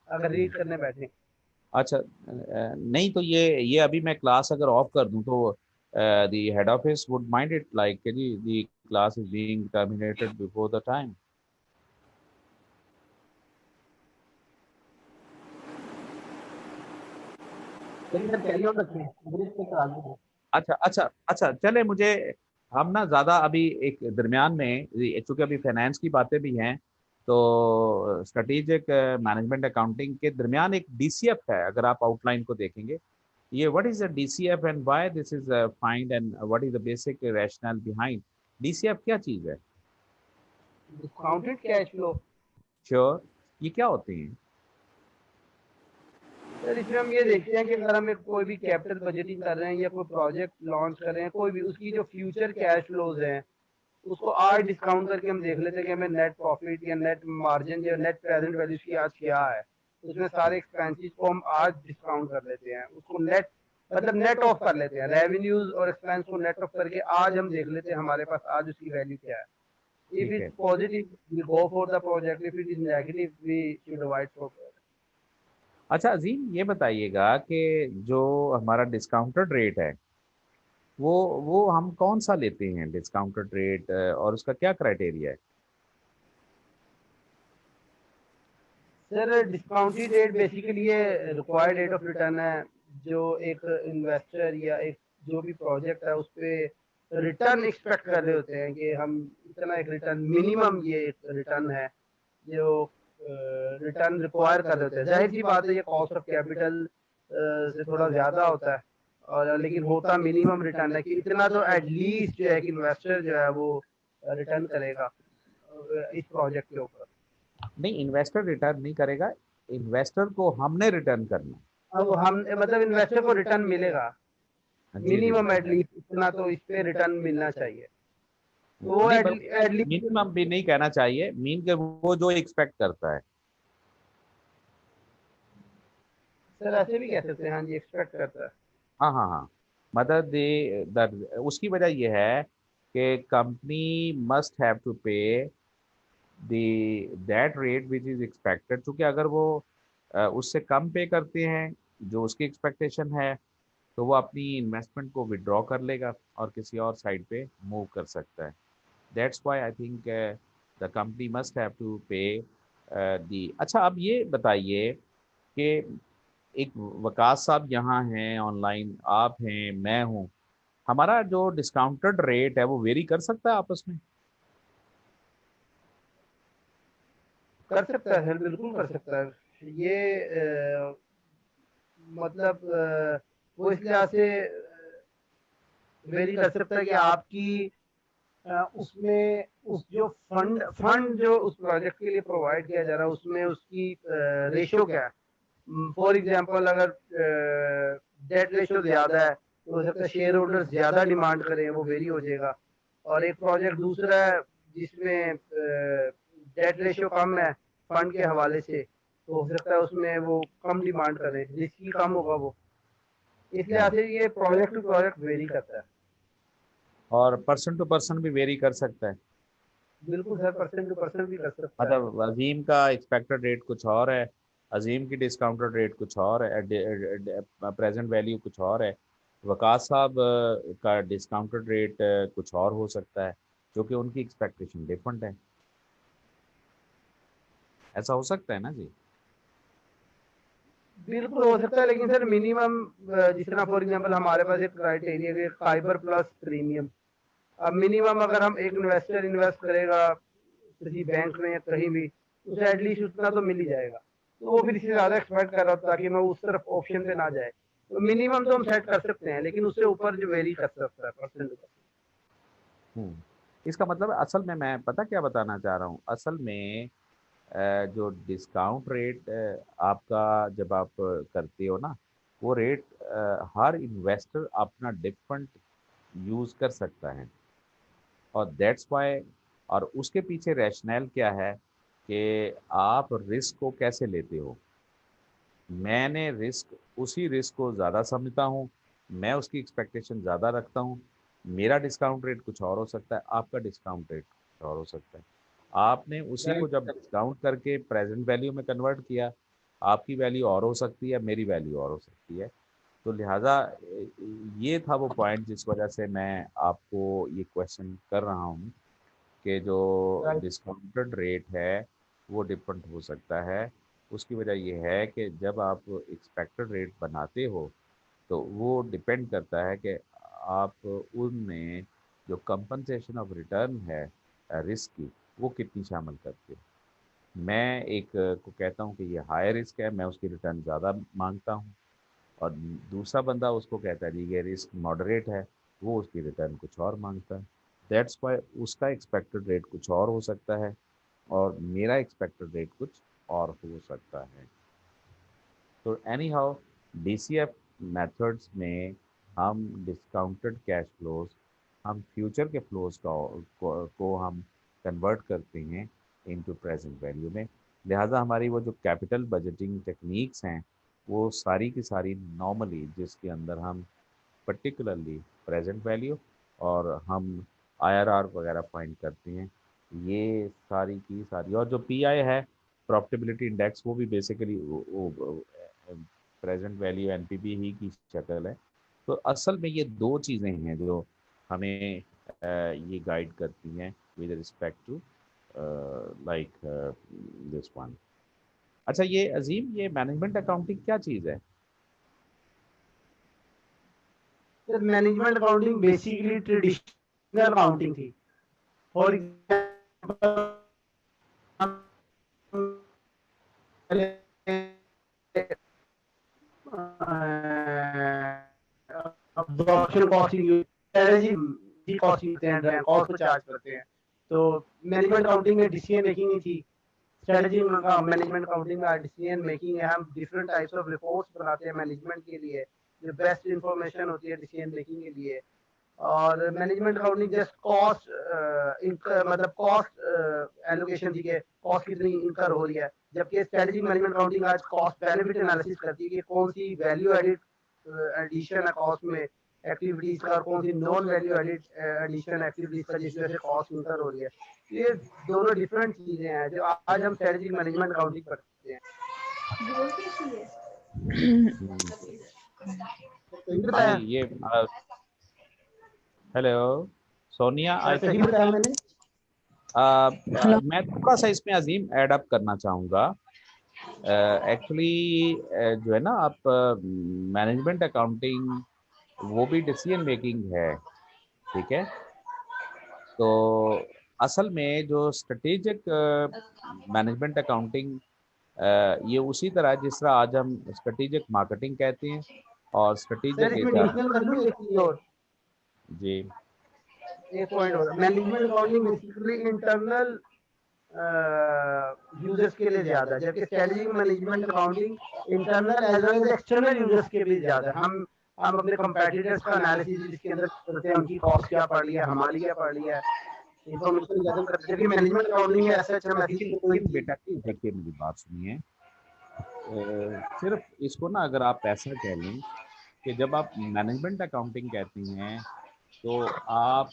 अगर रीड करने बैठे। अच्छा, नहीं तो ये अभी मैं क्लास अगर ऑफ कर दूं तो the head office would mind it, like जी the class is being terminated before the time. लेकिन सर कैरी ऑन रखें, ग्रुप पे करा लीजिए। अच्छा अच्छा अच्छा, चले मुझे, हम ना ज़्यादा अभी एक दरमियान में, चूंकि अभी फाइनेंस की बातें भी हैं, तो स्ट्रेटेजिक मैनेजमेंट अकाउंटिंग के दरमियान एक डीसीएफ है, अगर आप आउटलाइन को देखेंगे, ये what is the DCF and why this is find and what is the basic rational behind DCF, क्या चीज़ है? Discounted cash flow. श्योर, ये क्या होते हैं? सर इसमें हम ये देखते हैं कि अगर हम एक कोई भी कैपिटल बजटिंग कर रहे हैं या कोई प्रोजेक्ट लॉन्च कर रहे हैं, कोई भी उसकी जो फ्यूचर कैश फ्लोज हैं उसको आज डिस्काउंट करके हम देख लेते हैं कि हमें नेट प्रॉफिट या नेट मार्जिन या नेट प्रेजेंट वैल्यू की आज क्या है, उसमें सारे एक्सपेंसेस को हम आज डिस्काउंट कर लेते हैं, उसको नेट मतलब नेट ऑफ कर लेते हैं, रेवेन्यूज और एक्सपेंस को नेट ऑफ करके आज हम देख लेते हैं हमारे पास आज उसकी वैल्यू क्या है। इफ ठीक इट्स है। Positive we go for the project, if it is negative we should avoid for. अच्छा अजीम, ये बताइएगा कि जो हमारा डिस्काउंटेड रेट है, वो हम कौन सा लेते हैं डिस्काउंटेड रेट, और उसका क्या क्राइटेरिया है? सर डिस्काउंटेड रेट बेसिकली ये रिक्वायर्ड रेट ऑफ रिटर्न है, जो एक इन्वेस्टर या एक जो भी प्रोजेक्ट है उस पर रिटर्न एक्सपेक्ट कर रहे होते हैं कि हम इतना एक रिटर्न मिनिमम, ये एक रिटर्न है जो रिटर्न रिक्वायर कर रहे होते हैं। जाहिर सी बात है ये कॉस्ट ऑफ कैपिटल से थोड़ा ज्यादा होता है, और लेकिन होता मिनिमम रिटर्न है कि इतना तो एटलीस्ट जो है कि इन्वेस्टर जो है वो रिटर्न करेगा इस प्रोजेक्ट के ऊपर। नहीं, इन्वेस्टर रिटर्न नहीं करेगा, इन्वेस्टर को हमने रिटर्न करना। अब हम मतलब इन्वेस्टर को रिटर्न मिलेगा जी जी, मिनिमम एटलीस्ट इतना, तो इस पे रिटर्न मिलना चाहिए, तो वो नहीं एटलीस्ट। मिनिमम भी नहीं कहना चाहिए, मीन के वो जो एक्सपेक्ट करता है। सर ऐसे भी कह सकते हैं, हाँ जी, एक्सपेक्ट करता है। हाँ हाँ हाँ, मतलब उसकी वजह यह है कि कंपनी मस्ट हैव टू पे that rate which is expected, क्योंकि अगर वो उससे कम पे करते हैं जो उसकी एक्सपेक्टेशन है, तो वो अपनी इन्वेस्टमेंट को विड्रॉ कर लेगा और किसी और साइड पे मूव कर सकता है। That's why I think the company must have to pay the. अच्छा, अब ये बताइए कि एक वकास साहब यहाँ हैं ऑनलाइन, आप हैं, मैं हूँ, हमारा जो डिस्काउंटेड रेट है वो वेरी कर सकता है आपस में? कर सकता है सर, बिल्कुल कर सकता है ये मतलब वो इस लिहाज से वेरी कर सकता है कि आपकी उसमें उस जो फंड जो उस प्रोजेक्ट के लिए प्रोवाइड किया जा रहा है उसमें उसकी रेशो क्या है। फॉर एग्जांपल अगर डेट रेशो ज्यादा है तो हो सकता है शेयर होल्डर ज्यादा डिमांड करें, वो वेरी हो जाएगा। और एक प्रोजेक्ट दूसरा है जिसमें डेट रेशो कम है फंड के हवाले से, तो हो सकता है उसमें वो कम डिमांड करे, रिस्क ही कम होगा वो, इसलिए से ये प्रोजेक्ट टू प्रोजेक्ट वेरी करता है। और पर्सन टू पर्सन भी वेरी कर सकता है। बिल्कुल सर, पर्सन टू पर्सन भी कर सकता है। मतलब अजीम का एक्सपेक्टेड रेट कुछ और है, अजीम की डिस्काउंटेड रेट कुछ और है, प्रेजेंट वैल्यू कुछ और है, वकास साहब का डिस्काउंटेड रेट कुछ और हो सकता है, जो कि उनकी एक्सपेक्टेशन डिफरेंट है। ऐसा हो सकता है ना जी? बिल्कुल हो सकता है, लेकिन सर मिनिमम जिस तरह फॉर एग्जांपल हमारे पास एक क्राइटेरिया है फाइबर प्लस प्रीमियम। अब मिनिमम अगर हम एक इन्वेस्टर इन्वेस्ट करेगा किसी बैंक में या कहीं भी, उसे एटलीस्ट उतना तो मिल ही जाएगा, तो वो फिर इससे ज्यादा एक्सपेक्ट कर रहा था ताकि मैं उस तरफ ऑप्शन पे ना जाए, तो मिनिमम तो हम सेट कर सकते हैं, लेकिन उससे ऊपर जो वेरी कर सकता है परसेंट। इसका मतलब असल में मैं पता क्या बताना चाह रहा हूँ, असल में जो डिस्काउंट रेट आपका जब आप करते हो ना, वो रेट हर इन्वेस्टर अपना डिफरेंट यूज़ कर सकता है, और दैट्स वाई, और उसके पीछे रैशनल क्या है कि आप रिस्क को कैसे लेते हो। मैंने रिस्क, उसी रिस्क को ज़्यादा समझता हूँ, मैं उसकी एक्सपेक्टेशन ज़्यादा रखता हूँ। मेरा डिस्काउंट रेट कुछ और हो सकता है, आपका डिस्काउंट रेट कुछ और हो सकता है। आपने उसी को जब डिस्काउंट करके प्रेजेंट वैल्यू में कन्वर्ट किया, आपकी वैल्यू और हो सकती है, मेरी वैल्यू और हो सकती है। तो लिहाजा ये था वो पॉइंट जिस वजह से मैं आपको ये क्वेश्चन कर रहा हूँ कि जो डिस्काउंटेड रेट है वो डिफरेंट हो सकता है। उसकी वजह ये है कि जब आप एक्सपेक्टेड रेट बनाते हो तो वो डिपेंड करता है कि आप उनमें जो कंपनसेशन ऑफ रिटर्न है रिस्क की, वो कितनी शामिल करते हो। मैं एक को कहता हूँ कि ये हाई रिस्क है, मैं उसकी रिटर्न ज़्यादा मांगता हूँ, और दूसरा बंदा उसको कहता है जी ये रिस्क मॉडरेट है, वो उसकी रिटर्न कुछ और मांगता है। दैट्स वाई उसका एक्सपेक्टेड रेट कुछ और हो सकता है और मेरा एक्सपेक्टेड रेट कुछ और हो सकता है। तो एनी हाउ DCF मेथड्स में हम डिस्काउंटेड कैश फ्लोज, हम फ्यूचर के फ्लोज को हम कन्वर्ट करते हैं इनटू प्रेजेंट वैल्यू में। लिहाजा हमारी वो जो कैपिटल बजटिंग टेक्निक्स हैं वो सारी की सारी नॉर्मली, जिसके अंदर हम पर्टिकुलरली प्रेजेंट वैल्यू और हम IRR वगैरह फाइंड करते हैं, ये सारी की सारी, और जो PI है प्रॉफिटेबिलिटी इंडेक्स, वो भी बेसिकली प्रेजेंट वैल्यू NPV ही की शक्ल है। तो असल में ये दो चीज़ें हैं जो हमें ये गाइड करती हैं with respect to like this one. अच्छा ये अजीम, ये मैनेजमेंट अकाउंटिंग क्या चीज़ है? Sir management accounting basically traditional accounting थी। For absorption costing, strategy costing करते हैं, कॉस्ट को चार्ज करते हैं। तो मैनेजमेंट अकाउंटिंग में डिसीजन मेकिंग ही थी। स्ट्रेटजी मैनेजमेंट अकाउंटिंग में डिसीजन मेकिंग है, हम डिफरेंट टाइप्स ऑफ रिपोर्ट्स बनाते हैं मैनेजमेंट के लिए, जो बेस्ट इंफॉर्मेशन होती है डिसीजन मेकिंग के लिए। और मैनेजमेंट अकाउंटिंग जस्ट कॉस्ट मतलब कॉस्ट एलोकेशन थी कि कॉस्ट कितनी इनकर हो रही है, जबकि स्ट्रेटजी मैनेजमेंट अकाउंटिंग आज कॉस्ट बेनिफिट एनालिसिस करती है कि कौन सी वैल्यू एडिड एडिशन है कॉस्ट में एक्टिविटीज का, और कौन सी non value added addition activities का जिस वजह से कॉस्ट इनकर हो रही है। ये दोनों डिफरेंट चीजें हैं जो आज हम स्ट्रेटजी मैनेजमेंट अकाउंटिंग करते हैं। हाँ जी, ये हेलो सोनिया, आई थिंक मैं थोड़ा सा इसमें अजीम ऐड अप करना चाहूँगा। एक्चुअली जो है ना, आप मैनेजमेंट अकाउंटिंग वो भी डिसीजन मेकिंग है, ठीक है। तो असल में जो स्ट्रेटेजिक मैनेजमेंट अकाउंटिंग, ये उसी तरह जिस तरह आज हम स्ट्रेटेजिक मार्केटिंग कहते हैं और स्ट्रेटेजिक जी एक पॉइंट और management accounting basically internal users के लिए ज्यादा है, जबकि strategy management accounting internal as well as external users के लिए ज्यादा है। हम अपने कंपेटिटर्स का एनालिसिस इसके अंदर करते हैं, उनकी कॉस्ट क्या पड़ रही है, हमारी क्या पड़ रही है, इन्फॉर्मेशन गैदर करते हैं। जबकि मैनेजमेंट अकाउंटिंग में ऐसा हम बेटा देखिए मेरी बात सुनिए, सिर्फ इसको ना अगर आप ऐसा कह लें कि जब आप मैनेजमेंट अकाउंटिंग कहती हैं तो आप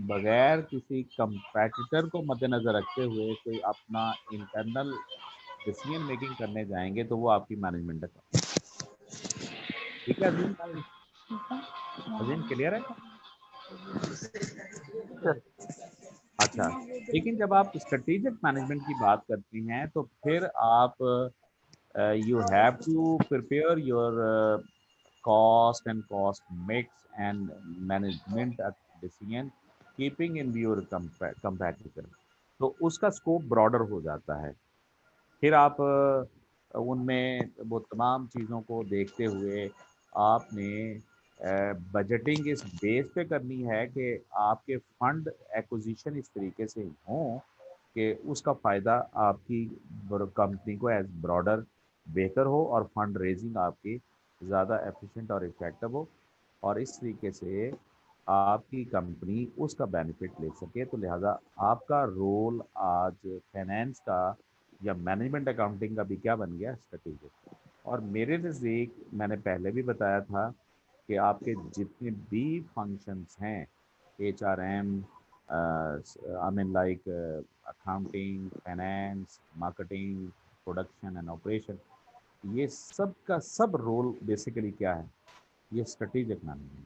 बगैर किसी कंपैटिटर को मद्देनजर रखते हुए कोई अपना इंटरनल डिसीजन मेकिंग करने जाएंगे तो वो आपकी मैनेजमेंट अकाउंटिंग। ठीक है अजीम, अजीम क्लियर है? अच्छा, लेकिन जब आप स्ट्रेटेजिक मैनेजमेंट की बात करती हैं तो फिर आप you have to prepare your cost and cost mix and management decision keeping in view your competitor, तो उसका स्कोप ब्रॉडर हो जाता है। फिर आप उनमें वो तमाम चीज़ों को देखते हुए आपने बजटिंग इस बेस पे करनी है कि आपके फंड एक्विजिशन इस तरीके से हों कि उसका फ़ायदा आपकी कंपनी को एज ब्रॉडर बेहतर हो और फंड रेजिंग आपकी ज़्यादा एफिशिएंट और इफेक्टिव हो और इस तरीके से आपकी कंपनी उसका बेनिफिट ले सके। तो लिहाजा आपका रोल आज फाइनेंस का या मैनेजमेंट अकाउंटिंग का भी क्या बन गया, स्ट्रेटेजिक। और मेरे नज़दीक मैंने पहले भी बताया था कि आपके जितने भी फंक्शंस हैं, HRM, I mean like accounting, finance, marketing, production and operation, ये सब का सब रोल बेसिकली क्या है, ये स्ट्रेटेजिक मैनेजमेंट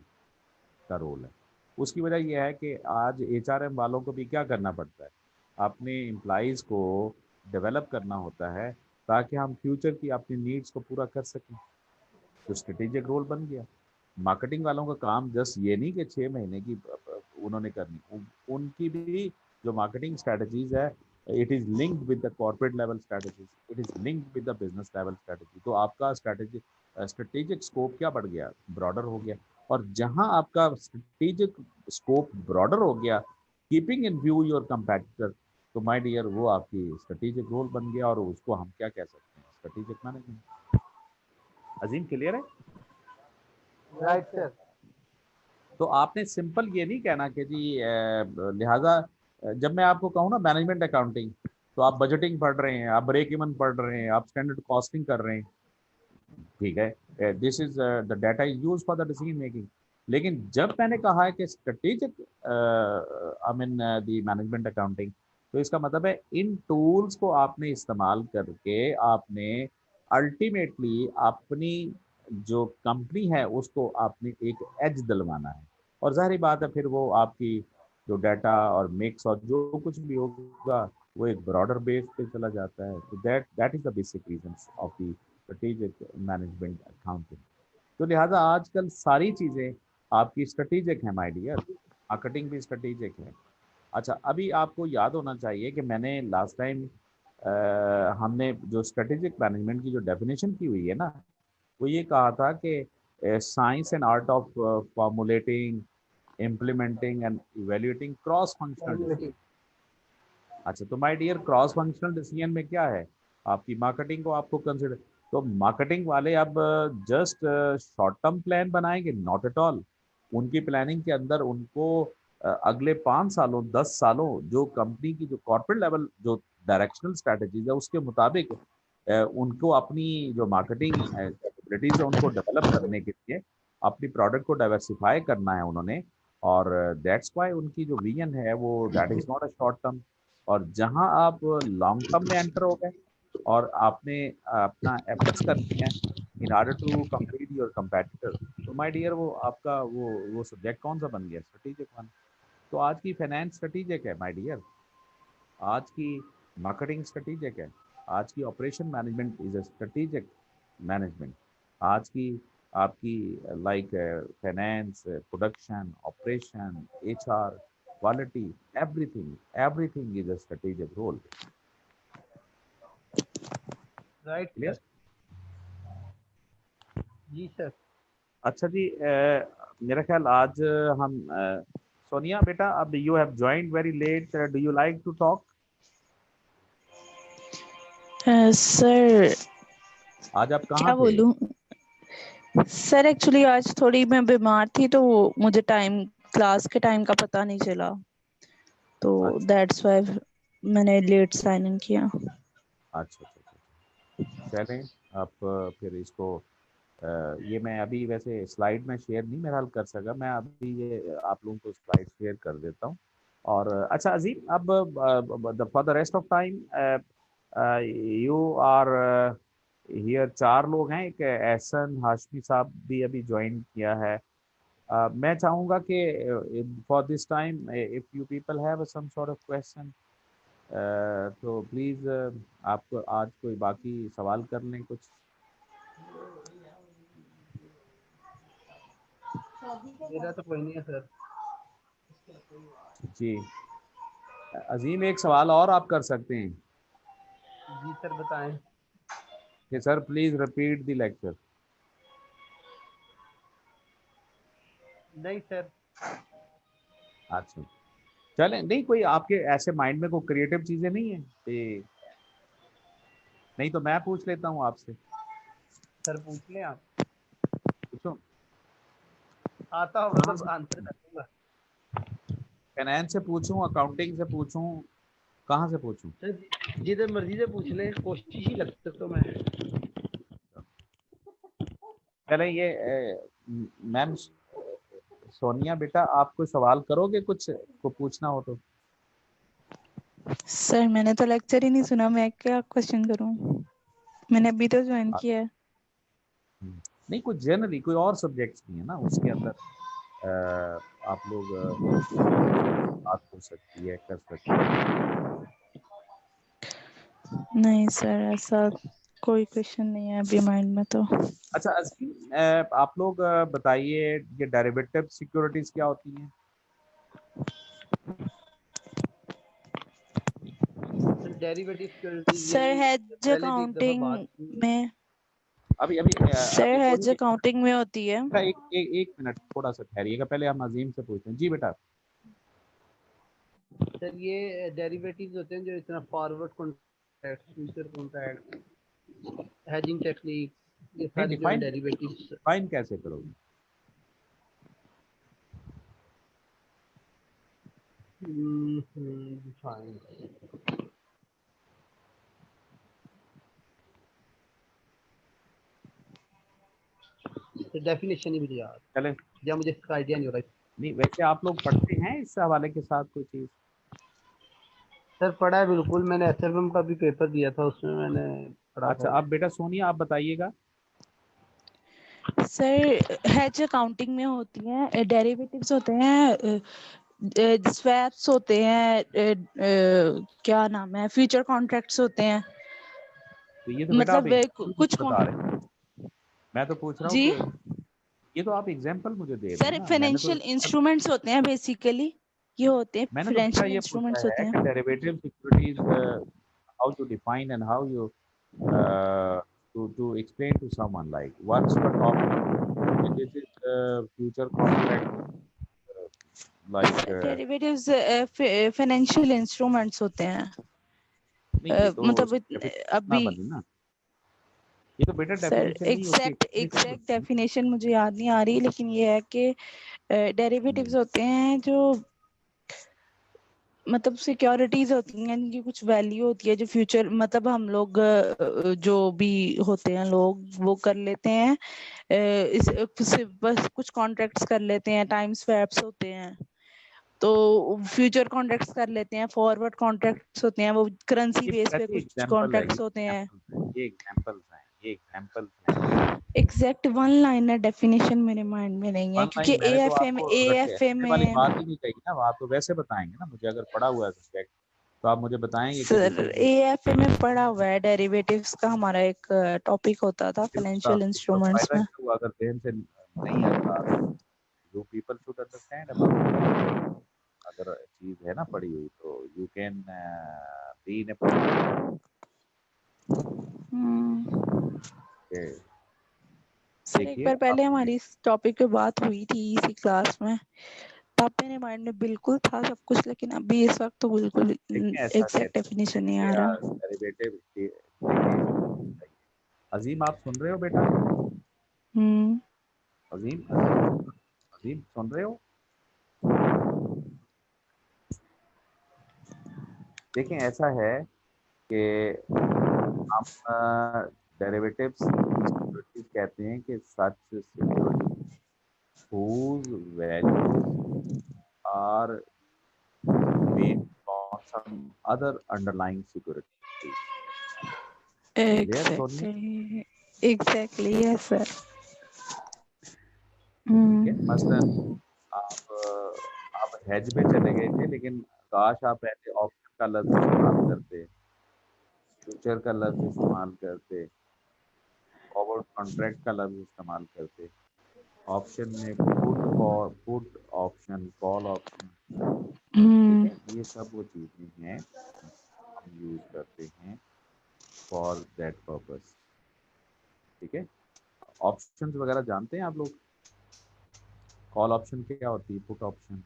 का रोल है। उसकी वजह यह है कि आज HRM वालों को भी क्या करना पड़ता है, अपने एम्प्लॉइज़ को डेवलप करना होता है ताकि हम फ्यूचर की अपनी नीड्स को पूरा कर सकें। तो स्ट्रेटेजिक रोल बन गया। मार्केटिंग वालों का काम जस्ट ये नहीं कि 6 महीने की उन्होंने करनी, उनकी भी जो मार्केटिंग स्ट्रेटजीज है, it is linked with the corporate level strategies, it is linked with the business level strategy. तो आपका स्ट्रेटेजिक स्कोप क्या बढ़ गया, ब्रॉडर हो गया। और जहां आपका स्ट्रेटेजिक स्कोप ब्रॉडर हो गया, keeping in view your competitor, तो माय डियर वो आपकी स्ट्रेटेजिक रोल बन गया और उसको हम क्या कह सकते हैं, स्ट्रेटेजिक मैनेजमेंट। अजीम क्लियर है? Right sir. तो आपने सिंपल ये नहीं कहना कि जी लिहाजा जब मैं आपको कहूँ ना मैनेजमेंट अकाउंटिंग, तो आप बजटिंग पढ़ रहे हैं, आप ब्रेक इवन पढ़ रहे हैं, आप स्टैंडर्ड कॉस्टिंग कर रहे हैं, ठीक है, this is the data is use for the decision making. लेकिन जब मैंने कहा है कि strategic I mean the management accounting, तो इसका मतलब है इन टूल्स को आपने इस्तेमाल करके आपने अल्टीमेटली अपनी जो कंपनी है उसको आपने एक एज दिलवाना है। और जाहिर बात है फिर वो आपकी जो डाटा और मिक्स और जो कुछ भी होगा वो एक ब्रॉडर बेस पे चला जाता है। तो that is the basic reasons of the strategic management accounting. तो लिहाजा आजकल सारी चीज़ें आपकी स्ट्रेटेजिक है माय डियर, मार्केटिंग भी स्ट्रेटेजिक है। अच्छा, अभी आपको याद होना चाहिए कि मैंने लास्ट टाइम हमने जो स्ट्रेटेजिक मैनेजमेंट की जो डेफिनेशन की हुई है ना, वो ये कहा था कि science and art of formulating, implementing and evaluating cross functional decision. अच्छा, तो my dear cross functional decision में क्या है, आपकी मार्केटिंग को आपको कंसिडर, तो मार्केटिंग वाले अब जस्ट शॉर्ट टर्म प्लान बनाएंगे, नॉट एट ऑल। उनकी प्लानिंग के अंदर उनको अगले 5 सालों 10 सालों जो कंपनी की जो कॉर्पोरेट लेवल जो डायरेक्शनल स्ट्रैटेजीज है उसके मुताबिक उनको अपनी जो मार्केटिंग कैपेबिलिटीज है उनको डेवलप करने के लिए अपनी प्रोडक्ट को डाइवर्सिफाई करना है उन्होंने। और दैट्स वाई उनकी जो विजन है वो that is not a short term. और जहां आप लॉन्ग टर्म में एंटर हो गए और आपने अपना एफर्ट्स कर दिए हैं in order to compete your competitor, तो माय डियर वो आपका वो सब्जेक्ट कौन सा बन गया, स्ट्रेटेजिक वन। तो आज की फाइनेंस स्ट्रेटेजिक है माय डियर, आज की मार्केटिंग स्ट्रेटेजिक है, आज की operation management is a strategic management, आज की आपकी like finance, production, operation, HR, quality, everything is a strategic role. Right clear? जी सर। अच्छा जी, मेरा ख्याल आज हम सोनिया बेटा, अब you have joined very late, do you like to talk? Sir आज आप कहाँ क्या थे? बोलूं सर, एक्चुअली आज थोड़ी मैं बीमार थी तो मुझे क्लास के टाइम का पता नहीं चला, तो अच्छा दैट्स व्हाई मैंने लेट साइन इन किया। अच्छा अच्छा। चलें आप फिर इसको ये मैं अभी वैसे स्लाइड में शेयर नहीं मेरा हाल कर सका, मैं अभी ये आप लोगों को स्लाइड शेयर कर देता हूँ। और अच्छा अजीम, अब for the rest of time you are here, 4 लोग हैं, एक एहसन हाशमी साहब भी अभी ज्वाइन किया है। मैं चाहूँगा कि for this time if you people have some sort of question तो प्लीज़ आप आज कोई बाकी सवाल कर लें कुछ। मेरा तो कोई नहीं है सर। जी अजीम, एक सवाल और आप कर सकते हैं जी सर बताएं। कि sir please repeat the lecture. नहीं सर। अच्छा चलें, नहीं कोई आपके ऐसे माइंड में कोई क्रिएटिव चीज़ें नहीं है कि नहीं तो मैं पूछ लेता हूँ आपसे। सर पूछ लें आप। पूछो। आता होगा कहाँ तो से आंसर कर दूंगा। फाइनेंस से पूछूं, अकाउंटिंग से पूछूं, कहाँ से पूछूं? सर जिधर मर्जी से पूछ लें, कोशिश ही लग सकता मैं। चले ये मैम सोनिया बेटा, आप कोई सवाल करोगे कुछ को पूछना हो तो? सर मैंने तो लेक्चर ही नहीं सुना, मैं क्या क्वेश्चन करूं? मैंने अभी तो ज्वाइन किया है। नहीं कुछ जनरली कोई और सब्जेक्ट्स नहीं है ना उसके अंदर आप लोग बात हो सकती है, कर सकते हैं। नहीं सर, ऐसा कोई क्वेश्चन नहीं है अभी माइंड में तो। अच्छा अजीम, आप लोग बताइए ये डेरिवेटिव सिक्योरिटीज क्या होती हैं? डेरिवेटिव सिक्योरिटीज सर यही हेज पहले भी एक दफा अकाउंटिंग बात की। में, अभी अभी सर अभी हेज थोड़ी अकाउंटिंग में होती है। एक मिनट थोड़ा सा ठहरिएगा, पहले हम अजीम से पूछते हैं। जी बेटा। सर ये डेरिवेटिव्स होते हैं जो इतना forward contract, future contract, hedging technique, ये नहीं सारी जो है डिफाइन डेरिवेटिव्स। डिफाइन कैसे करोगे? फाइन। तो डेफिनेशन ही मुझे याद, चले, या मुझे इसका आइडिया नहीं हो रहा। नहीं वैसे आप लोग पढ़ते हैं इस हवाले के साथ कोई चीज? सर पढ़ा है बिल्कुल, मैंने एसएलएम का भी पेपर दिया था, उसमें मैंने पढ़ा अच्छा था। आप बेटा सोनिया आप बताइएगा। सर हेज अकाउंटिंग में होती है, डेरिवेटिव्स होते हैं, स्वैप्स होते हैं, क्या नाम है, फ्यूचर कॉन्ट्रैक्ट्स होते हैं। तो ये तो बेटा आप मतलब एग्जाम्पल कुछ मुझे बता रहे हैं, मैं तो पूछ रहा हूँ जी कि ये तो आप एग्जाम्पल मुझे दे रहे हैं सर, ना, मैंने तो फाइनेंशियल इंस्ट्रूमेंट्स होते हैं बेसिकली, ये होते हैं मैंने तो बेटा फाइनेंशियल ये पूछा इंस्ट्रूमेंट्स है होते कि हैं। Derivative securities how to define and how you to explain to someone like what's your topic, this is future contract like sir derivatives financial instruments होते हैं। नहीं ये तो मतलब ना अभी बनी ना, ये तो बेटा सर डेफिनेशन नहीं उसकी एग्जैक्ट explanation डेफिनेशन मुझे याद नहीं आ रही, लेकिन ये है कि डेरिवेटिव्स बनी। होते हैं जो मतलब सिक्योरिटीज होती हैं, इनकी कुछ वैल्यू होती है जो फ्यूचर, मतलब हम लोग जो भी होते हैं लोग वो कर लेते हैं, बस कुछ कॉन्ट्रैक्ट्स कर लेते हैं, टाइम स्वैप्स होते हैं, तो फ्यूचर कॉन्ट्रैक्ट्स कर लेते हैं, फॉरवर्ड कॉन्ट्रैक्ट्स होते हैं, वो करेंसी ये बेस पे वैसे कुछ एग्जाम्पल है, कॉन्ट्रैक्ट्स होते हैं। ये एग्जाम्पल्स हैं, ये एग्जाम्पल्स हैं। एग्जैक्ट वन लाइनर डेफिनेशन मेरे माइंड में नहीं है, वन क्योंकि लाइन मैंने तो आपको रट्टे एएफए रट्टे वाली में बात ही नहीं कही ना, आप तो वैसे बताएंगे ना, मुझे अगर पढ़ा हुआ है सब्जेक्ट तो आप मुझे बताएंगे कि दिस सर इज एएफए में पढ़ा हुआ है, डेरिवेटिव्स का हमारा एक टॉपिक होता था फाइनेंशियल उसका इंस्ट्रूमेंट्स फायदा में। क्या हुआ अगर जहन से नहीं आता? You people should understand about, अगर चीज है ना पढ़ी हुई तो you can be in A hmm. Sir एक देखिए बार पहले आपने हमारी इस टॉपिक पे बात हुई थी इसी क्लास में, तब मेरे माइंड में बिल्कुल था सब कुछ, लेकिन अभी इस वक्त तो बिल्कुल देखिए ऐसा एग्जैक्ट कहते डेफिनेशन नहीं हैं आ रहा। डेरिवेटिव देखें। अजीम आप सुन रहे हो बेटा? हम्म। अजीम अजीम अजीम सुन रहे हो? देखें ऐसा है कि हम डेरिवेटिव्स सिक्योरिटीज कहते हैं कि सच security whose values are based on some other underlying security. Yes, Sonia? Exactly, yes sir. ठीक है, मसलन आप हेज पे चले गए थे, लेकिन काश आप पहले ऑप्शन का लफ्ज इस्तेमाल करते, फ्यूचर का लफ्ज इस्तेमाल करते, फॉरवर्ड कॉन्ट्रैक्ट का लफ्ज इस्तेमाल करते, ऑप्शन में पुट ऑप्शन, कॉल ऑप्शन, ठीक है, ये सब वो चीजें हैं हम यूज करते हैं फॉर दैट पर्पस। ठीक है, ऑप्शंस वगैरह जानते हैं आप लोग? कॉल ऑप्शन क्या होती है, पुट ऑप्शन?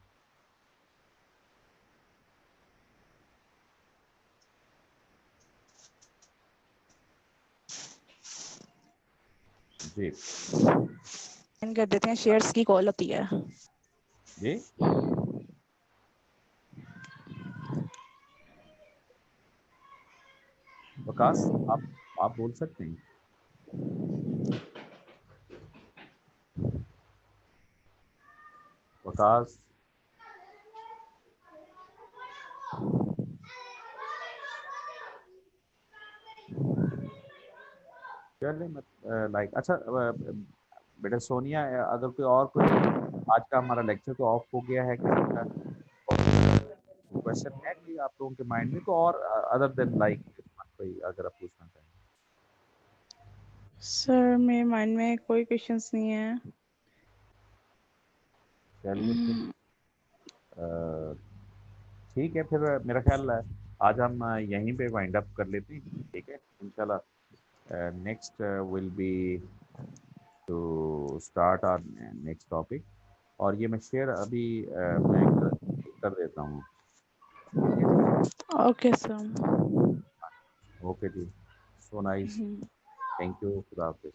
जी कर देते हैं, शेयर्स की कॉल होती है। जी, वकास आप बोल सकते हैं? वकास, चलिए मत लाइक अच्छा बेटा सोनिया, अगर कोई आज का हमारा लेक्चर तो ऑफ हो गया है, किसी का क्वेश्चन है कि आप लोगों के माइंड में, तो और अदर देन लाइक कोई अगर आप पूछना चाहें? सर मेरे माइंड में कोई क्वेश्चंस नहीं है। चलिए फिर ठीक है, फिर मेरा ख्याल है आज हम यहीं पे वाइंड अप कर लेते हैं। ठीक है, इंशाल्लाह next will be to start our next topic, और ये मैं शेयर अभी मैं कर देता हूँ। Okay sir. ओके जी, सो नाइस, थैंक यू, खुदा हाफिज़।